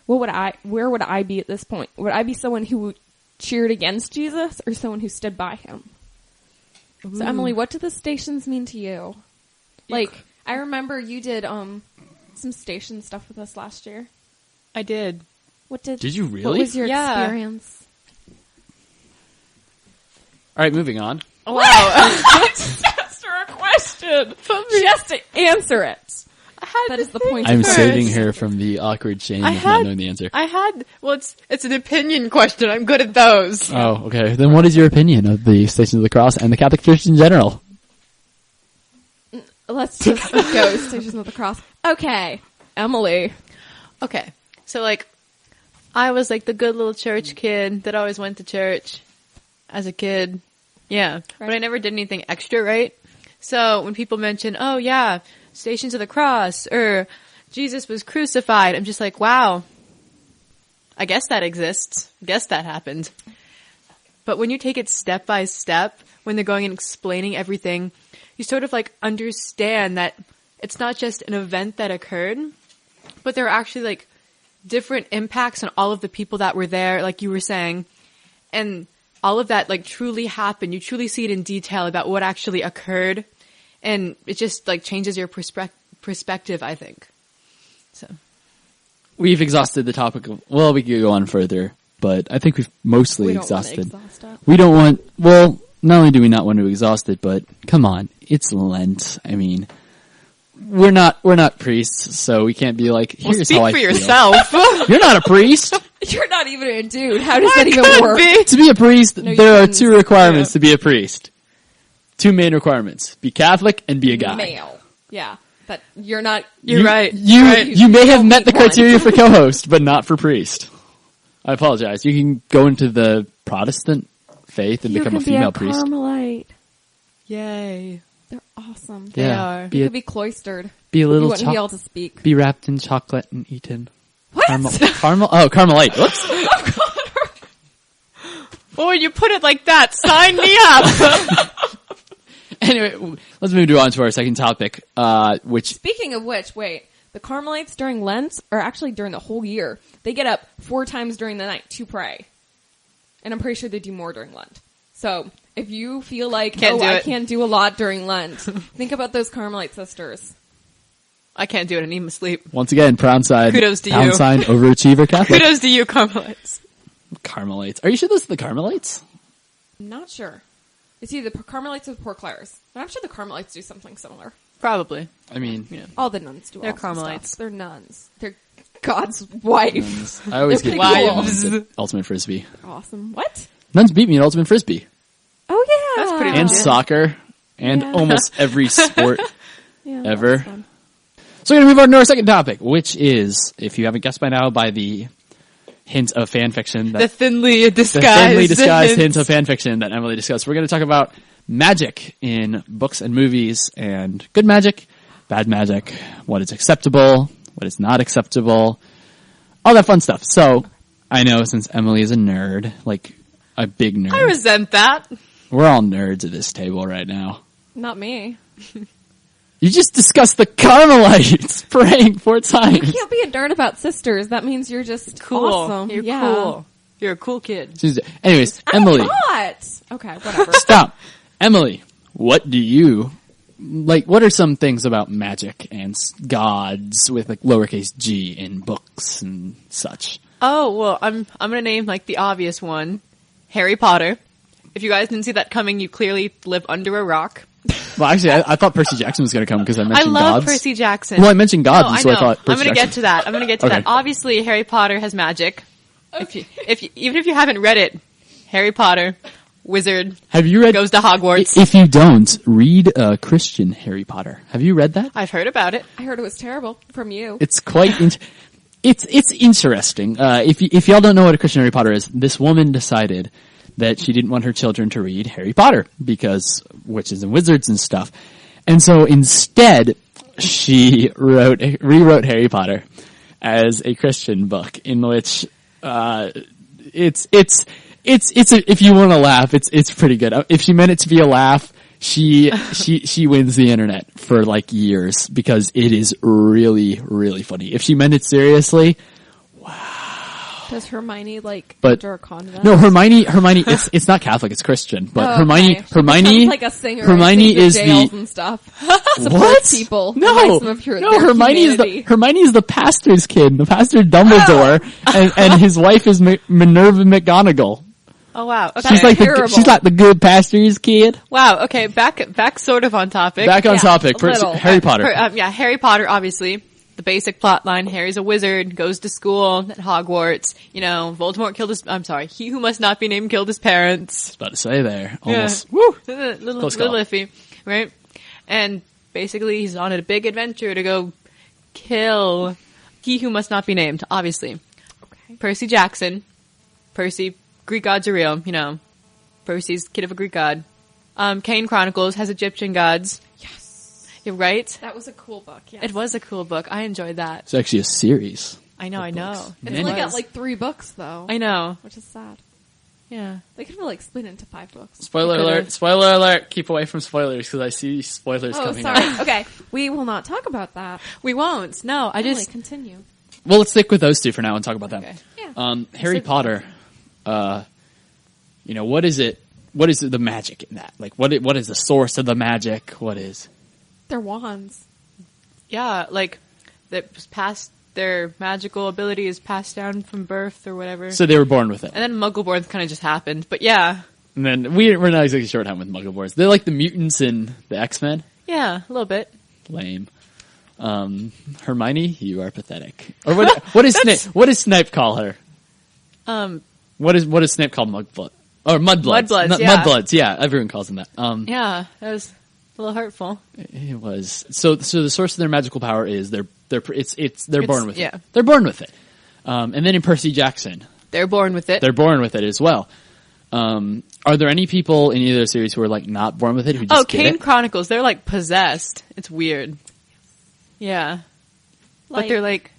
Where would I be at this point? Would I be someone who cheered against Jesus or someone who stood by him? Ooh. So Emily, what do the stations mean to you? Like, I remember you did some station stuff with us last year. I did. Did you really? What was your Yeah. experience? All right, moving on. Oh, wow. I just asked her a question. She has to answer it. That is the point. I'm of saving it. her from the awkward shame of not knowing the answer. It's an opinion question. I'm good at those. Oh, okay. Then what is your opinion of the Stations of the Cross and the Catholic Church in general? Let's just go Stations of the Cross. Okay, Emily. Okay. So, I was the good little church kid that always went to church as a kid. Yeah. Right. But I never did anything extra, right? So when people mention, oh yeah, Stations of the Cross, or Jesus was crucified, I'm just like, wow, I guess that exists. I guess that happened. But when you take it step by step, when they're going and explaining everything, you sort of understand that it's not just an event that occurred, but there are actually different impacts on all of the people that were there, like you were saying. And all of that truly happened. You truly see it in detail about what actually occurred. And it just changes your perspective, I think. So We've exhausted the topic of, well, we could go on further, but I think we've mostly exhausted. We don't want, well, not only do we not want to exhaust it, but come on, it's Lent. I mean, we're not priests, so we can't be like, here's speak how I for feel. yourself. You're not a priest. You're not even a dude. How does that even work? To be a priest, No, there are two requirements to be a priest. Two main requirements. Be Catholic and be a guy. Male. Yeah. But you're not. You're right. You may have met the need one. criteria for co-host, but not for priest. I apologize. You can go into the Protestant faith and become a female priest. Carmelite. Yay. They're awesome. They are. You could be cloistered. Be a You little wouldn't be able to speak. be wrapped in chocolate and eaten. What? Carmelite. Whoops. Well, when you put it like that, sign me up. Anyway, let's move on to our second topic, which... Speaking of which, wait. The Carmelites during Lent, or actually during the whole year, they get up 4 times during the night to pray. And I'm pretty sure they do more during Lent. So, if you feel like, I can't do a lot during Lent, think about those Carmelite sisters. I can't do it. I need my sleep. Once again, pound sign. Kudos to you. Pound sign, overachiever Catholic. Kudos to you, Carmelites. Carmelites. Are you sure those are the Carmelites? I'm not sure. It's either the Carmelites or the Poor Clares. But I'm sure the Carmelites do something similar. Probably. I mean... Yeah. All the nuns do. They're awesome Carmelites. Stuff. They're nuns. They're God's wife. I always They're get pretty cool. wives. at Ultimate Frisbee. Awesome. What? Nuns beat me at Ultimate Frisbee. Oh yeah. That's pretty And legit. soccer. And Yeah. almost every sport Yeah, ever. that's fun. So we're going to move on to our second topic, which is, if you haven't guessed by now by the hint of fan fiction, The thinly disguised. the thinly disguised hint of fan fiction that Emily discussed, we're going to talk about magic in books and movies, and good magic, bad magic, what is acceptable, what is not acceptable, all that fun stuff. So, I know since Emily is a nerd, like a big nerd. I resent that. We're all nerds at this table right now. Not me. You just discussed the Carmelites praying 4 times. You can't be a nerd about sisters. That means you're just Cool. awesome. You're yeah. cool. You're a cool kid. Anyways, I'm Emily. not. Okay, whatever. Stop. Emily, what do you, what are some things about magic and gods with lowercase g in books and such? Oh, well, I'm gonna name like the obvious one, Harry Potter. If you guys didn't see that coming, you clearly live under a rock. Well, actually, I thought Percy Jackson was going to come because I mentioned I love gods. Percy Jackson. Well, I mentioned gods, No, and so I thought Percy I'm going to get to that. I'm going to get to Okay. that. Obviously, Harry Potter has magic. Okay. Even if you haven't read it, Harry Potter, wizard, Have you read? goes to Hogwarts. If you don't, read Christian Harry Potter. Have you read that? I've heard about it. I heard it was terrible from you. It's quite. It's interesting. If y'all don't know what a Christian Harry Potter is, this woman decided that she didn't want her children to read Harry Potter because witches and wizards and stuff. And so instead, she rewrote Harry Potter as a Christian book in which, if you want to laugh, it's pretty good. If she meant it to be a laugh, she wins the internet for like years because it is really, really funny. If she meant it seriously, Does Hermione But- enter a convent? no, Hermione, it's not Catholic, it's Christian, but Oh, Hermione, okay. She becomes like a singer. Hermione and is sings at jails the, and stuff. what? People. No, Reminds them of their Hermione humanity. is the pastor's kid, the pastor Dumbledore, and his wife is Minerva McGonagall. Oh, wow. Okay. She's like Terrible. she's like the good pastor's kid. wow. Okay. Back sort of on topic. Back on Yeah, topic. a little. Harry Potter. Harry Potter, obviously. The basic plot line, Harry's a wizard, goes to school at Hogwarts. You know, Voldemort he who must not be named killed his parents. About to say there. Almost. Yeah. Woo! little Close call. iffy, right? And basically he's on a big adventure to go kill he who must not be named, obviously. Okay. Percy Jackson. Percy, Greek gods are real, you know. Percy's kid of a Greek god. Kane Chronicles has Egyptian gods. Yes. You're right. That was a cool book. Yes. It was a cool book. I enjoyed that. It's actually a series. I know. It's Many. only got was. like 3 books though. I know. Which is sad. Yeah. They could have like split into 5 books. Spoiler You could've. alert. Spoiler alert. Keep away from spoilers because I see spoilers Oh, coming sorry. up. Okay. We will not talk about that. We won't. No, I Emily, just continue. Well, let's stick with those two for now and talk about them. Okay. Yeah. Harry Potter, what is it? What is the magic in that? Like, what is the source of the magic? What is? They're wands. yeah, like that was passed. Their magical ability is passed down from birth or whatever. So they were born with it. And then Muggleborns kind of just happened. But yeah. And then we're not exactly sure what happened with Muggleborns. They're like the mutants in the X-Men. Yeah, a little bit. Lame. Hermione, you are pathetic. Or what is Snape? What does Snape call her? What is Snape called? Mudblood or Mudbloods? Mudbloods, yeah. Mudbloods. Yeah, everyone calls them that. Yeah, that was a little hurtful. It was so the source of their magical power is they're born with yeah. it. They're born with it. And then in Percy Jackson, They're born with it. they're born with it as well. Are there any people in either series who are like not born with it who just get Kane it? Chronicles. They're like possessed. It's weird. Yeah. But they're like,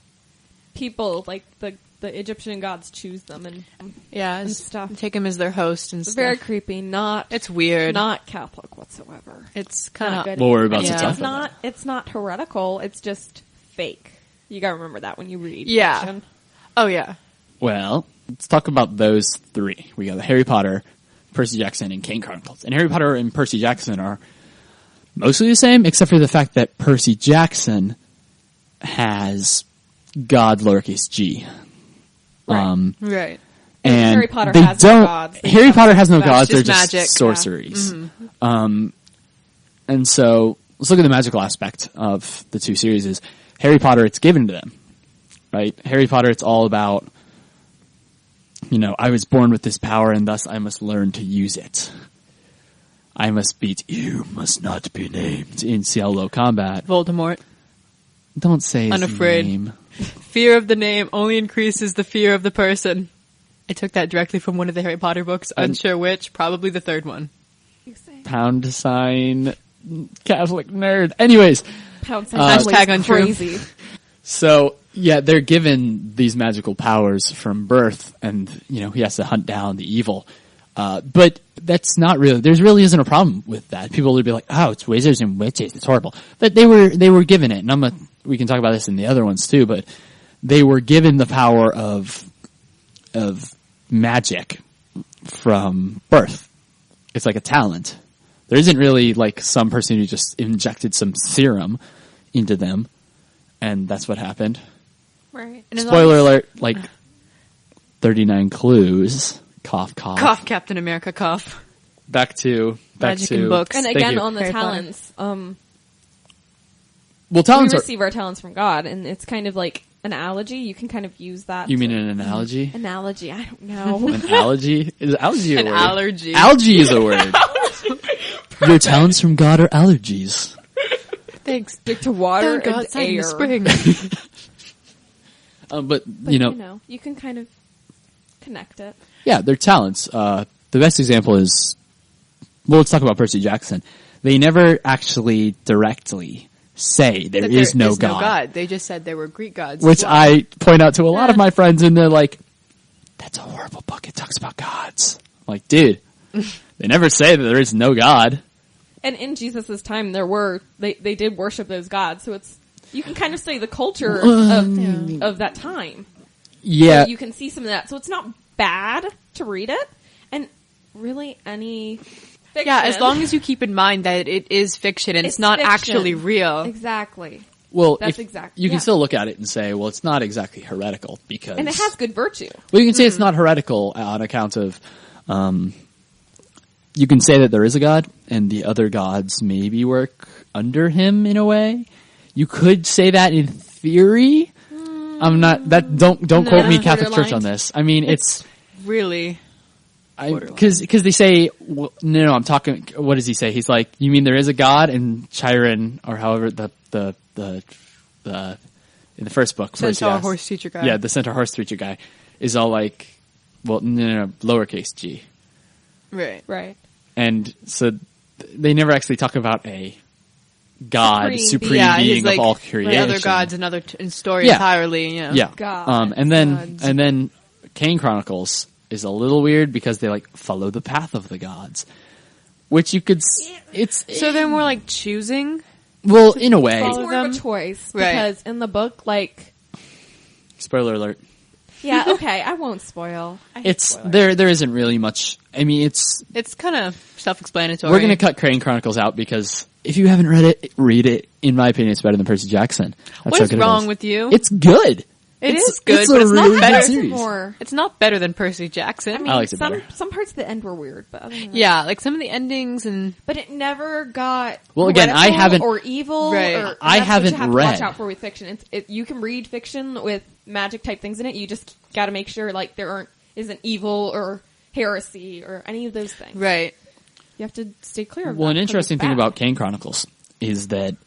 People, like the Egyptian gods choose them, and yeah, and stuff. take him as their host and it's stuff. very creepy. Not It's weird. not Catholic whatsoever. It's Not kind of good. Well, we're about Yeah. to talk It's about not. It's not heretical. It's just fake. You gotta remember that when you read. Yeah. fiction. Oh yeah. that. Well, let's talk about those three. We got Harry Potter, Percy Jackson, and Kane Chronicles. And Harry Potter and Percy Jackson are mostly the same, except for the fact that Percy Jackson has God lowercase g. Right. Right. And Harry Potter they has no don't. gods. They Harry just Potter has no have gods; they're just just magic, sorceries. yeah. And so let's look at the magical aspect of the two series. Harry Potter, it's given to them, right? Harry Potter, it's all about, I was born with this power, and thus I must learn to use it. I must beat you, must not be named in solo combat. Voldemort. Don't say his Unafraid. name. Fear of the name only increases the fear of the person. I took that directly from one of the Harry Potter books. Unsure which. Probably the third one. You say Pound sign, Catholic nerd. Anyways, pound sign Hashtag always untrue. crazy. so yeah, they're given these magical powers from birth, and he has to hunt down the evil. But that's not really. There really isn't a problem with that. People would be like, "Oh, it's wizards and witches. It's horrible." But they were given it, and we can talk about this in the other ones too. But they were given the power of magic from birth. It's like a talent. There isn't really like some person who just injected some serum into them, and that's what happened. Right. And as Spoiler long as- alert! Like 39 clues. Cough, cough. Cough, Captain America, cough. Back to Magic in books. And Thank again, you. on the Harry Potter. talents, Well, we talents are... receive our talents from God, and it's kind of like an analogy. You can kind of use that. You mean an analogy? Analogy? I don't know. An allergy? Is allergy a An word? allergy. Algae is a word. Your talents from God are allergies. Thanks. Stick to water Don't go and outside in air. the spring. But, But, you know, you can kind of connect it. yeah, they're talents. The best example is, well, let's talk about Percy Jackson. They never actually directly say there That is there no is God. no God. They just said there were Greek gods. Which Wow. I point out to a lot of my friends, and they're like, that's a horrible book. It talks about gods. I'm like, dude, they never say that there is no God. And in Jesus' time, they did worship those gods. So you can kind of study the culture of that time. Yeah. So you can see some of that. So it's not bad to read it. And really any fiction. Yeah, as long as you keep in mind that it is fiction and it's not fiction. actually real. Exactly. Well, That's you can yeah. still look at it and say, well, it's not exactly heretical because... And it has good virtue. Well, you can say it's not heretical on account of... you can say that there is a God and the other gods maybe work under him in a way. You could say that in theory. I'm not... Don't quote me Catholic Church on this. I mean, it's Really? because they say well, no, I'm talking. What does he say? He's like, you mean there is a God? And Chiron, or however the in the first book, first Centaur horse teacher guy. yeah, the Centaur horse teacher guy is all like, well, no, lowercase g, Right. Right. and so they never actually talk about a God, supreme Yeah, being he's like of all the creation. other gods, another story Yeah. entirely. You know? Yeah. Gods. And then Gods. Cain Chronicles is a little weird because they like follow the path of the gods, which you could. It's So they're more like choosing. well in a way. It's Follow more of them. a choice. Right. Because in the book, like... Spoiler alert. Yeah, okay, I won't spoil. I hate It's spoilers. there isn't really much. I mean, it's It's kind of self-explanatory. we're gonna cut Crane Chronicles out because if you haven't read it, read it. In my opinion, it's better than Percy Jackson. That's What how is good wrong it is. with you? It's good. It It's- is good, it's a but it's really not good better. series. More. It's not better than Percy Jackson. I mean, I liked it some better. parts of the end were weird, but other than that, yeah, like some of the endings and but it never got Well, again, I heretical haven't- or evil. Right. Or, I that's what haven't you have read. To watch out for with fiction. You can read fiction with magic type things in it. You just got to make sure like there isn't evil or heresy or any of those things. right. You have to stay clear of Well, that an 'cause interesting it's thing bad. about Cain Chronicles is that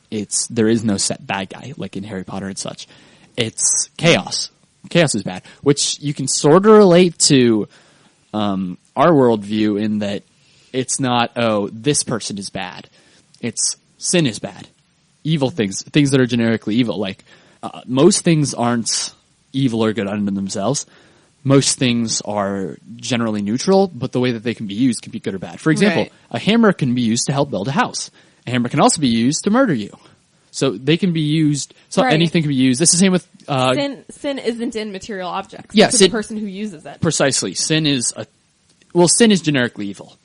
there is no set bad guy like in Harry Potter and such. It's chaos. Chaos is bad, which you can sort of relate to our worldview in that it's not, oh, this person is bad. It's sin is bad. Evil things that are generically evil. Like most things aren't evil or good unto themselves. Most things are generally neutral, but the way that they can be used can be good or bad. For example, Right. a hammer can be used to help build a house. A hammer can also be used to murder you. So they can be used. So Right. anything can be used. It's the same with sin isn't in material objects. Yeah, it's in sin- the person who uses it. precisely. Sin is generically evil.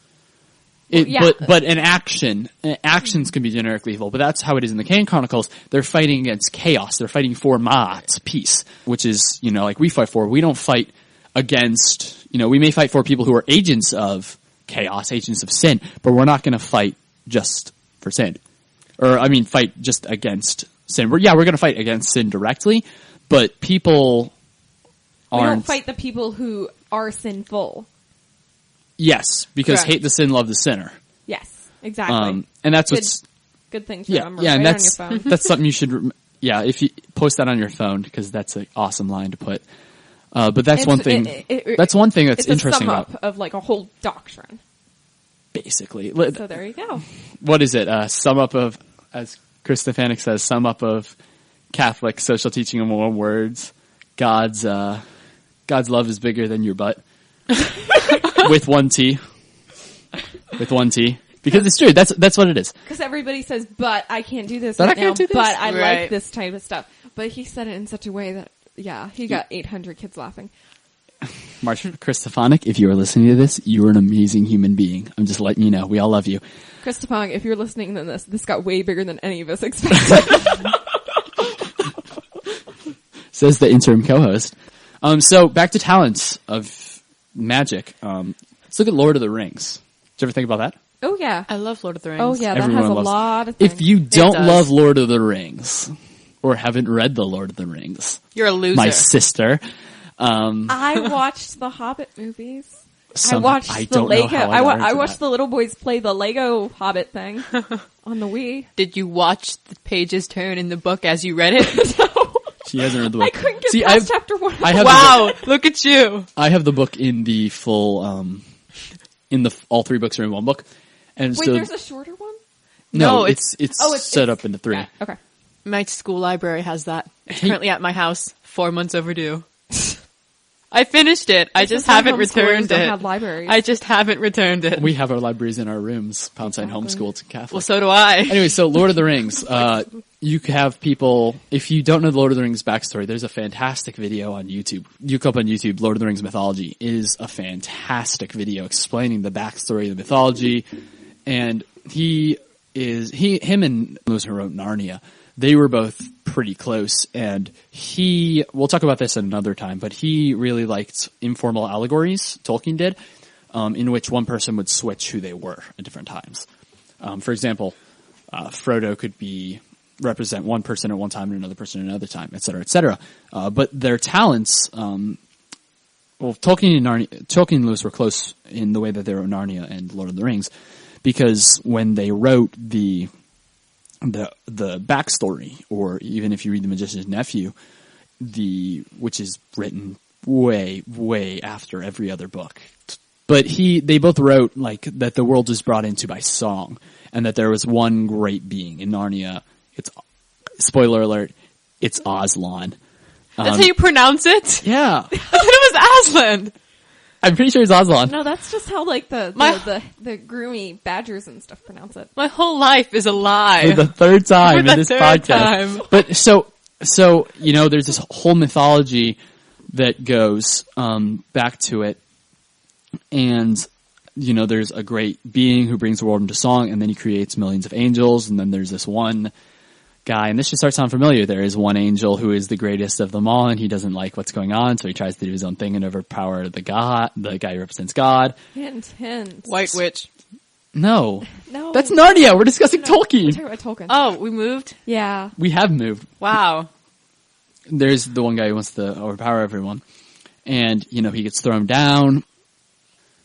yeah. But actions can be generically evil. But that's how it is in the Cain Chronicles. They're fighting against chaos. They're fighting for Ma'at, peace, which is like we fight for. We don't fight against. We may fight for people who are agents of chaos, agents of sin, but we're not going to fight just for sin. Or, I mean, fight just against sin. We're going to fight against sin directly, but people We aren't. don't fight the people who are sinful. Yes, because Correct. hate the sin, love the sinner. Yes, exactly. And that's Good. what's, Good thing to yeah, remember. yeah, and right that's, on your phone. that's something you should, if you post that on your phone, because that's an awesome line to put. But that's one thing, that's one thing that's it's interesting a sum about, up of like a whole doctrine. basically. So there you go. What is it? Sum up of, as Chris Stefanik says, sum up of Catholic social teaching in one words. God's love is bigger than your butt. With one T. With one T. Because it's true. That's what it is. Because everybody says, but I can't do this But I right can't now, do this. but I Right. like this type of stuff. But he said it in such a way that, yeah, he got 800 kids laughing. Chris Stefanik, if you are listening to this, you are an amazing human being. I'm just letting you know. We all love you. Chris Topong, if you're listening to this got way bigger than any of us expected. Says the interim co-host. So back to talents of magic. Let's look at Lord of the Rings. Did you ever think about that? Oh, yeah. I love Lord of the Rings. Oh, yeah, that Everyone has a loves- lot of things. If you don't does. love Lord of the Rings or haven't read the Lord of the Rings, You're a loser. my sister, I watched the Hobbit movies. I I watched the don't know Lego. how I got into watched that. the little boys play the Lego Hobbit thing on the Wii. Did you watch the pages turn in the book as you read it? No, She hasn't read the book. I couldn't get See, past chapter 1. I have Wow, look at you. I have the book in the full, all 3 books are in one book. And Wait, so, there's a shorter one? No, it's set up into 3. Yeah, okay. My school library has that. It's currently at my house. 4 months overdue. I finished it. I just haven't returned Don't it. have libraries. I just haven't returned it. We have our libraries in our rooms. Pound sign homeschooled Catholic. Well, so do I. Anyway, so Lord of the Rings. You have people, if you don't know the Lord of the Rings backstory, there's a fantastic video on YouTube. You look up on YouTube, Lord of the Rings mythology. It is a fantastic video explaining the backstory of the mythology. And him and Lewis who wrote Narnia, they were both pretty close. And we'll talk about this at another time, but he really liked informal allegories, Tolkien did, in which one person would switch who they were at different times. For example, Frodo could represent one person at one time and another person at another time, et cetera, et cetera. But their talents, Tolkien and Lewis were close in the way that they wrote Narnia and Lord of the Rings, because when they wrote the backstory, or even if you read The Magician's Nephew, which is written way, way after every other book. But they both wrote like that the world was brought into by song, and that there was one great being in Narnia. It's, spoiler alert, it's Aslan. That's how you pronounce it? Yeah. I thought it was Aslan. I'm pretty sure it's Aslan. No, that's just how like the groomy badgers and stuff pronounce it. My whole life is a lie. For the third time For in the this third podcast. time. But so, there's this whole mythology that goes, back to it. And, there's a great being who brings the world into song, and then he creates millions of angels, and then there's this one guy, and this should start sound familiar. There is one angel who is the greatest of them all, and he doesn't like what's going on, so he tries to do his own thing and overpower the guy who represents God. Hint. White witch. No. No. That's Narnia! We're discussing We're Tolkien! talking about Tolkien. Oh, we moved? Yeah. We have moved. Wow. There's the one guy who wants to overpower everyone. And, he gets thrown down.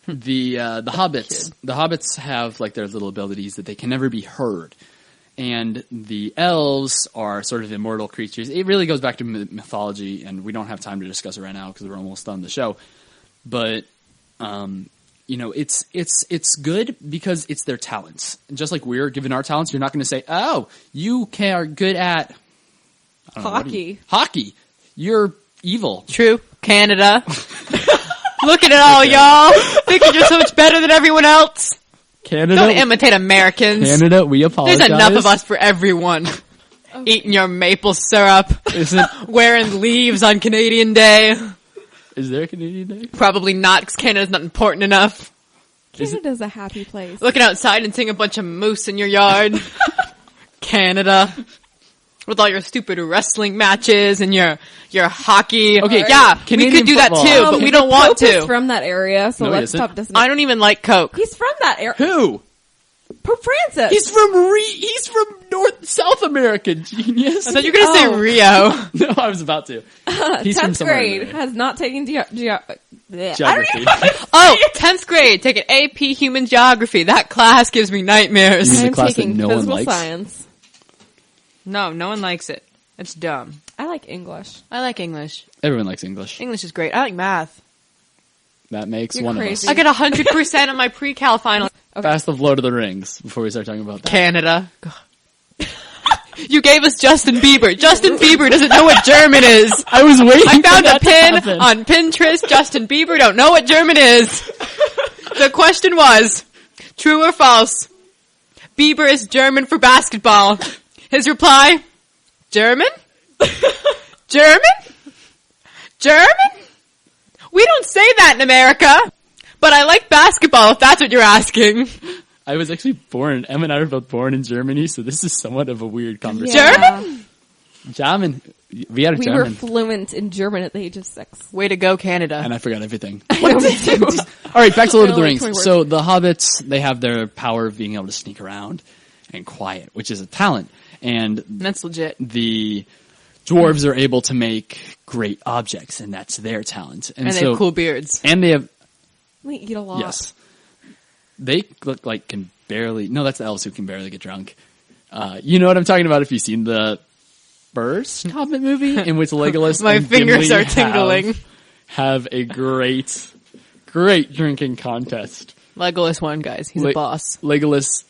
The hobbits have like their little abilities that they can never be heard. And the elves are sort of immortal creatures. It really goes back to mythology, and we don't have time to discuss it right now because we're almost done the show. But, it's good because it's their talents. And just like we're given our talents, you're not going to say, oh, you are good at Hockey. Hockey. You're evil. True. Canada. Look at it all, y'all. Thinking you're so much better than everyone else. Canada. Don't imitate Americans. Canada, we apologize. There's enough of us for everyone. Eating your maple syrup. Wearing leaves on Canadian Day. Is there a Canadian Day? Probably not, because Canada's not important enough. Canada's a happy place. Looking outside and seeing a bunch of moose in your yard. Canada. With all your stupid wrestling matches and your hockey. Okay, yeah, Canadian we could do football. that too, but we don't want Pope is to. from that area, so No, he let's isn't. stop this. I don't even like Coke. He's from that area. Who? Pope Francis. He's from South America, genius. I thought you were going to say Rio. No, I was about to. He's from 10th somewhere grade in there. has not taken Geography. Oh, 10th grade, taking AP Human Geography. That class gives me nightmares. You mean the I'm class that taking no one physical likes? science. No one likes it. It's dumb. I like English. I like English. Everyone likes English. English is great. I like math. That makes You're one crazy. I get 100% on my pre-cal final. of us. Fast of Lord of the Rings, before we start talking about that. Canada. You gave us Justin Bieber. Justin Bieber doesn't know what German is. I was waiting I found for a that to pin happen. on Pinterest. Justin Bieber don't know what German is. The question was, true or false? Bieber is German for basketball. His reply, German? German? German? We don't say that in America. But I like basketball, if that's what you're asking. I was actually born, Em and I were both born in Germany, so this is somewhat of a weird conversation. Yeah. German? German. We had a We German. were fluent in German at the age of 6. Way to go, Canada. And I forgot everything. I know, me too. All right, back to Lord of the Only Rings. 20 words. So the hobbits, they have their power of being able to sneak around and quiet, which is a talent. And That's legit. the dwarves are able to make great objects, and that's their talent. And they so, have cool beards. And they have, We eat a lot. yes. They look like can barely, no, that's the elves who can barely get drunk. You know what I'm talking about if you've seen the first Hobbit movie in which Legolas My and fingers Gimli are tingling. have a great drinking contest. Legolas won, guys. He's a boss. Legolas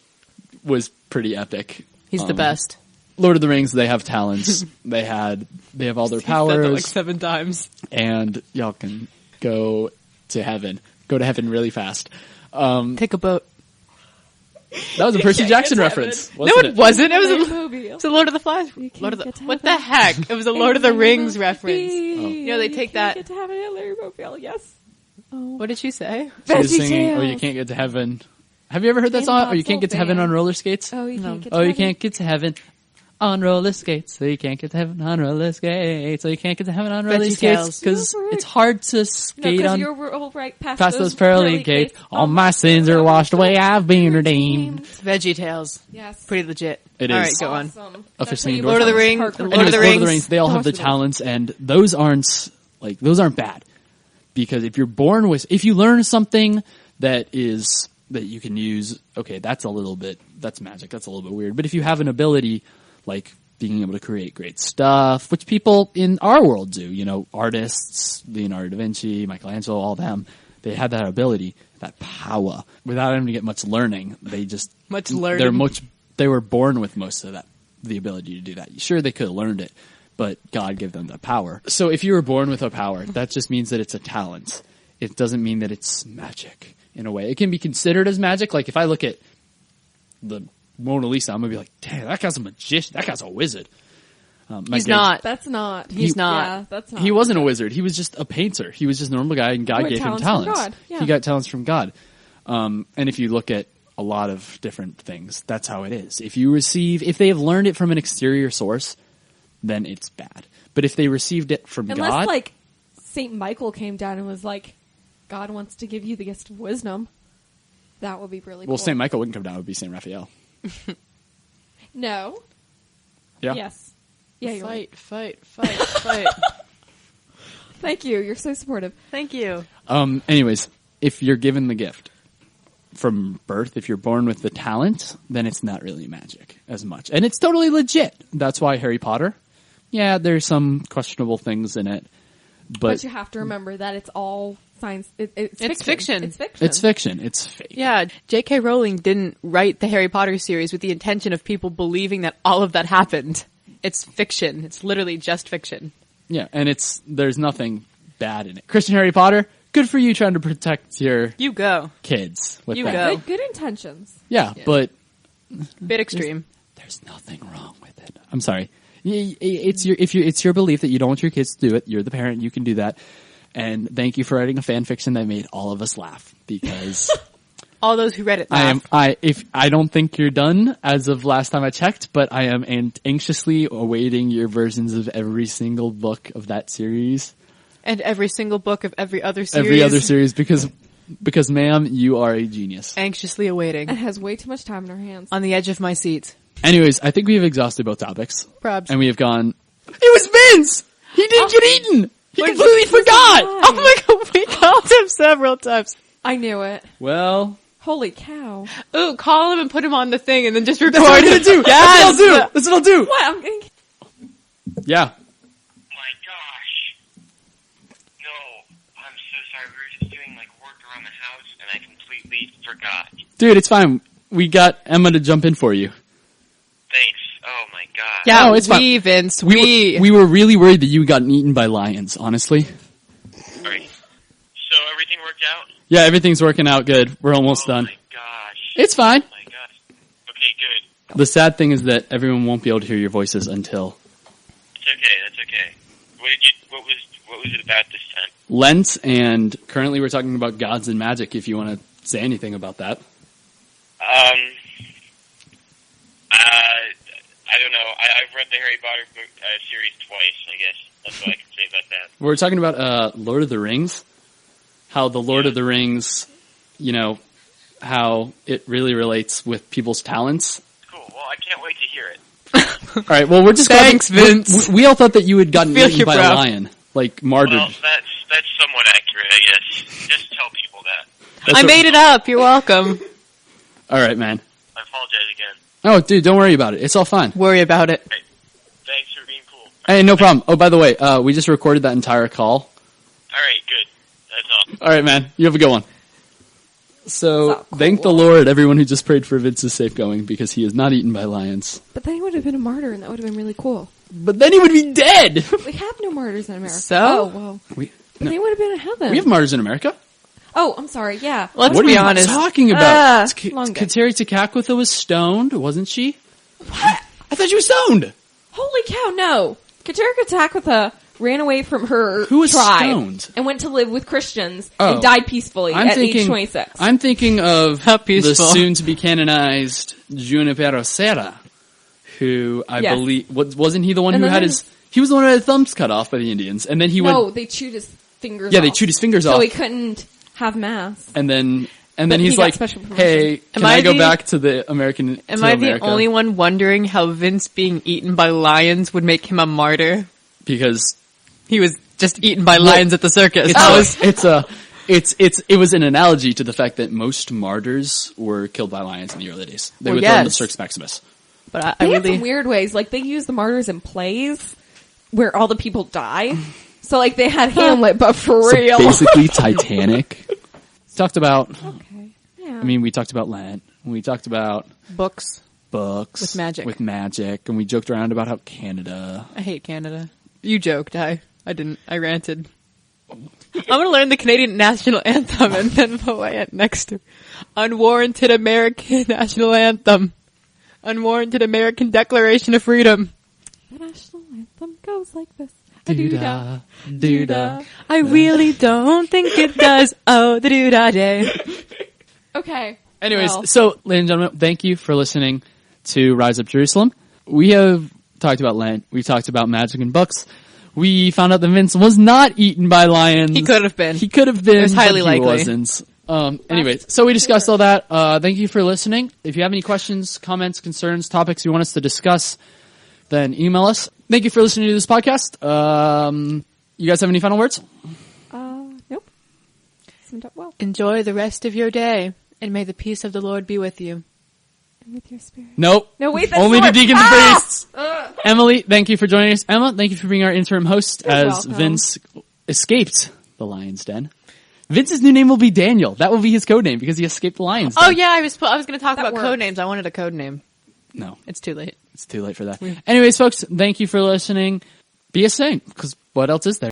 was pretty epic. He's the best. Lord of the Rings, they have talents. they have all their He said that powers, like 7 times. and y'all can go to heaven. Go to heaven really fast. Take a boat. That was a Percy Jackson reference, No, wasn't it wasn't. It was a, Rainbow. it's a Lord of the Flies. You can't Lord of the, get to what the heaven. heck? It was a Lord of the Rings reference. You know, they take that- Get to have it at Larry Mobile, yes. Oh. What did she say? She was Veggie singing, "Oh, you Tales. can't get to heaven." Have you ever heard that In song? Oh, you Lots can't of get to heaven on Fans. roller skates. Oh, you No. can't get to Oh, you heaven. can't get to heaven on roller skates. So you can't get to heaven on roller skates. So you can't get to heaven on roller Veggie skates Tales. because You're right. it's hard to No, skate because on you're all right past those pearly gates. All my sins are washed away. I've been redeemed. It's Veggie Tales. Yes. Pretty legit. It All is. right, go on. Awesome. Officially That's endorsed how you Lord of the watch Rings- hardcore Lord Anyways, of the Lord of the Rings. Rings, they all have the Don't watch the talents, and those aren't bad. Because if you're born with, if you learn something that you can use, okay, that's magic, that's a little bit weird. But if you have an ability, like being able to create great stuff, which people in our world do, you know, artists, Leonardo da Vinci, Michelangelo, all them, they had that ability, that power, without having to get much learning. They just, they were born with most of that, the ability to do that. Sure, they could have learned it, but God gave them the power. So if you were born with a power, that just means that it's a talent. It doesn't mean that it's magic in a way. It can be considered as magic. Like if I look at the Mona Lisa, I'm going to be like, damn, that guy's a magician. That guy's a wizard. He's not. That's not. He's not. Yeah, that's not. He wasn't a wizard. He was just a painter. He was just a normal guy, and God He gave got him talents from talents. God, yeah. He got talents from God. And if you look at a lot of different things, that's how it is. If they have learned it from an exterior source, then it's bad. But if they received it from Unless, God, like, St. Michael came down and was like, God wants to give you the gift of wisdom, that would be really cool. well, St. Michael wouldn't come down. It would be St. Raphael. No. Yeah. Yes. Yeah, you're right. Fight. Thank you. You're so supportive. Thank you. Anyways, if you're given the gift from birth, if you're born with the talent, then it's not really magic as much. And it's totally legit. That's why Harry Potter, yeah, there's some questionable things in it. But you have to remember that it's all science. It's fiction. It's fiction. It's fiction. It's fake. Yeah, J.K. Rowling didn't write the Harry Potter series with the intention of people believing that all of that happened. It's fiction. It's literally just fiction. Yeah, and there's nothing bad in it. Christian Harry Potter, good for you trying to protect your You go. kids with You that. go. Good intentions. Yeah, Yeah. but Bit extreme. there's nothing wrong with it. I'm sorry. It's your belief that you don't want your kids to do it. You're the parent. You can do that. And thank you for writing a fan fiction that made all of us laugh because All those who read it laugh. I don't think you're done as of last time I checked, but I am anxiously awaiting your versions of every single book of that series. And every single book of every other series. Every other series because ma'am, you are a genius. Anxiously awaiting. It has way too much time in our hands. On the edge of my seat. Anyways, I think we have exhausted both topics. Probs. And we have gone, it was Vince! He didn't get eaten! He completely forgot! Oh my god, we called him several times. I knew it. Well, Holy cow. Ooh, call him and put him on the thing and then just record that's what I'm gonna it. do! Yes! That's what I'll do! What? I'm getting... Yeah. My gosh. No, I'm so sorry. We were just doing like work around the house and I completely forgot. Dude, it's fine. We got Emma to jump in for you. Thanks. Oh my god. Yeah, Oh, it's fine. Vince, We were really worried that you gotten eaten by lions, honestly. Alright. So everything worked out? Yeah, everything's working out good. We're almost Oh done. my gosh. It's fine. Oh my gosh. Okay, good. The sad thing is that everyone won't be able to hear your voices until It's okay. That's okay. What was it about this time? Lent, and currently we're talking about gods and magic, if you want to say anything about that. I don't know. I've read the Harry Potter book series twice. voice, I guess. That's what I can say about that. We're talking about Lord of the Rings. How the Lord of the Rings, how it really relates with people's talents. Cool. Well, I can't wait to hear it. All right, well, we're just Thanks, Vince. We all thought that you had gotten Feel eaten your by breath. a lion, like martyred. Well, that's somewhat accurate, I guess. Just tell people that. That's I made it up. You're welcome. All right, man. I apologize again. Oh, dude, don't worry about it. It's all fine. Worry about it. Hey, thanks for being cool. Hey, no problem. Oh, by the way, we just recorded that entire call. All right, good. That's all. All right, man. You have a good one. So, So thank the cool. Lord, everyone who just prayed for Vince's safe going, because he is not eaten by lions. But then he would have been a martyr, and that would have been really cool. But then he would be dead! We have no martyrs in America. So? Oh, well. we But they would have been in heaven. have martyrs in America. Oh, I'm sorry. Yeah. Let's What are be you honest. talking about? long day. Kateri Tekakwitha was stoned, wasn't she? What? I thought she was stoned! Holy cow, no. Katerika Takwitha ran away from her Who was tribe stoned? and went to live with Christians Oh. and died peacefully at age 26. I'm thinking of How the peaceful. soon-to-be canonized Junipero Serra, who I Yes. believe wasn't he the one And who then had there's- he was the one who had his thumbs cut off by the Indians, and then he No, went. they chewed his fingers Yeah, off. they chewed his fingers so off, he couldn't have mass. and then But he's he got like, special permission. "Hey, Am can I I go the- back to the American?" Am to I America? the only one wondering how Vince being eaten by lions would make him a martyr? Because He was just eaten by lions at the circus. it was an analogy to the fact that most martyrs were killed by lions in the early days. They Well, would throw them to yes. Circus Maximus. But I They had really... some weird ways. Like, they use the martyrs in plays where all the people die. So, like, they had Hamlet, but for So real. basically, Titanic. Talked about. Okay. Yeah. I mean, we talked about Lent. We talked about Books. books With magic. and we joked around about how Canada. I hate Canada. You joked. I didn't. I ranted. I'm gonna learn the Canadian national anthem and then play it next to unwarranted American national anthem. Unwarranted American Declaration of Freedom. The national anthem goes like this. Doo-dah, doo-dah. I really don't think it does. Oh, the doo-dah day. Okay. Anyways, Well, so, ladies and gentlemen, thank you for listening to Rise Up Jerusalem. We have talked about Lent. We talked about magic and books. We found out that Vince was not eaten by lions. He could have been. He could have been. It was highly but he likely. wasn't. Anyways, so we discussed all that. Thank you for listening. If you have any questions, comments, concerns, topics you want us to discuss, then email us. Thank you for listening to this podcast. You guys have any final words? nope. Summed up well. Enjoy the rest of your day, and may the peace of the Lord be with you. And with your spirit. Nope. No, wait, that's Only the not- deacons and Ah! priests. Emily, thank you for joining us. Emma, thank you for being our interim host You're as welcome. Vince escaped the lion's den. Vince's new name will be Daniel. That will be his code name because he escaped the lion's den. Oh yeah, I was going to talk That about works. code names. I wanted a code name. No, It's too late. it's too late for that. Anyways, folks, thank you for listening. Be a saint, because what else is there?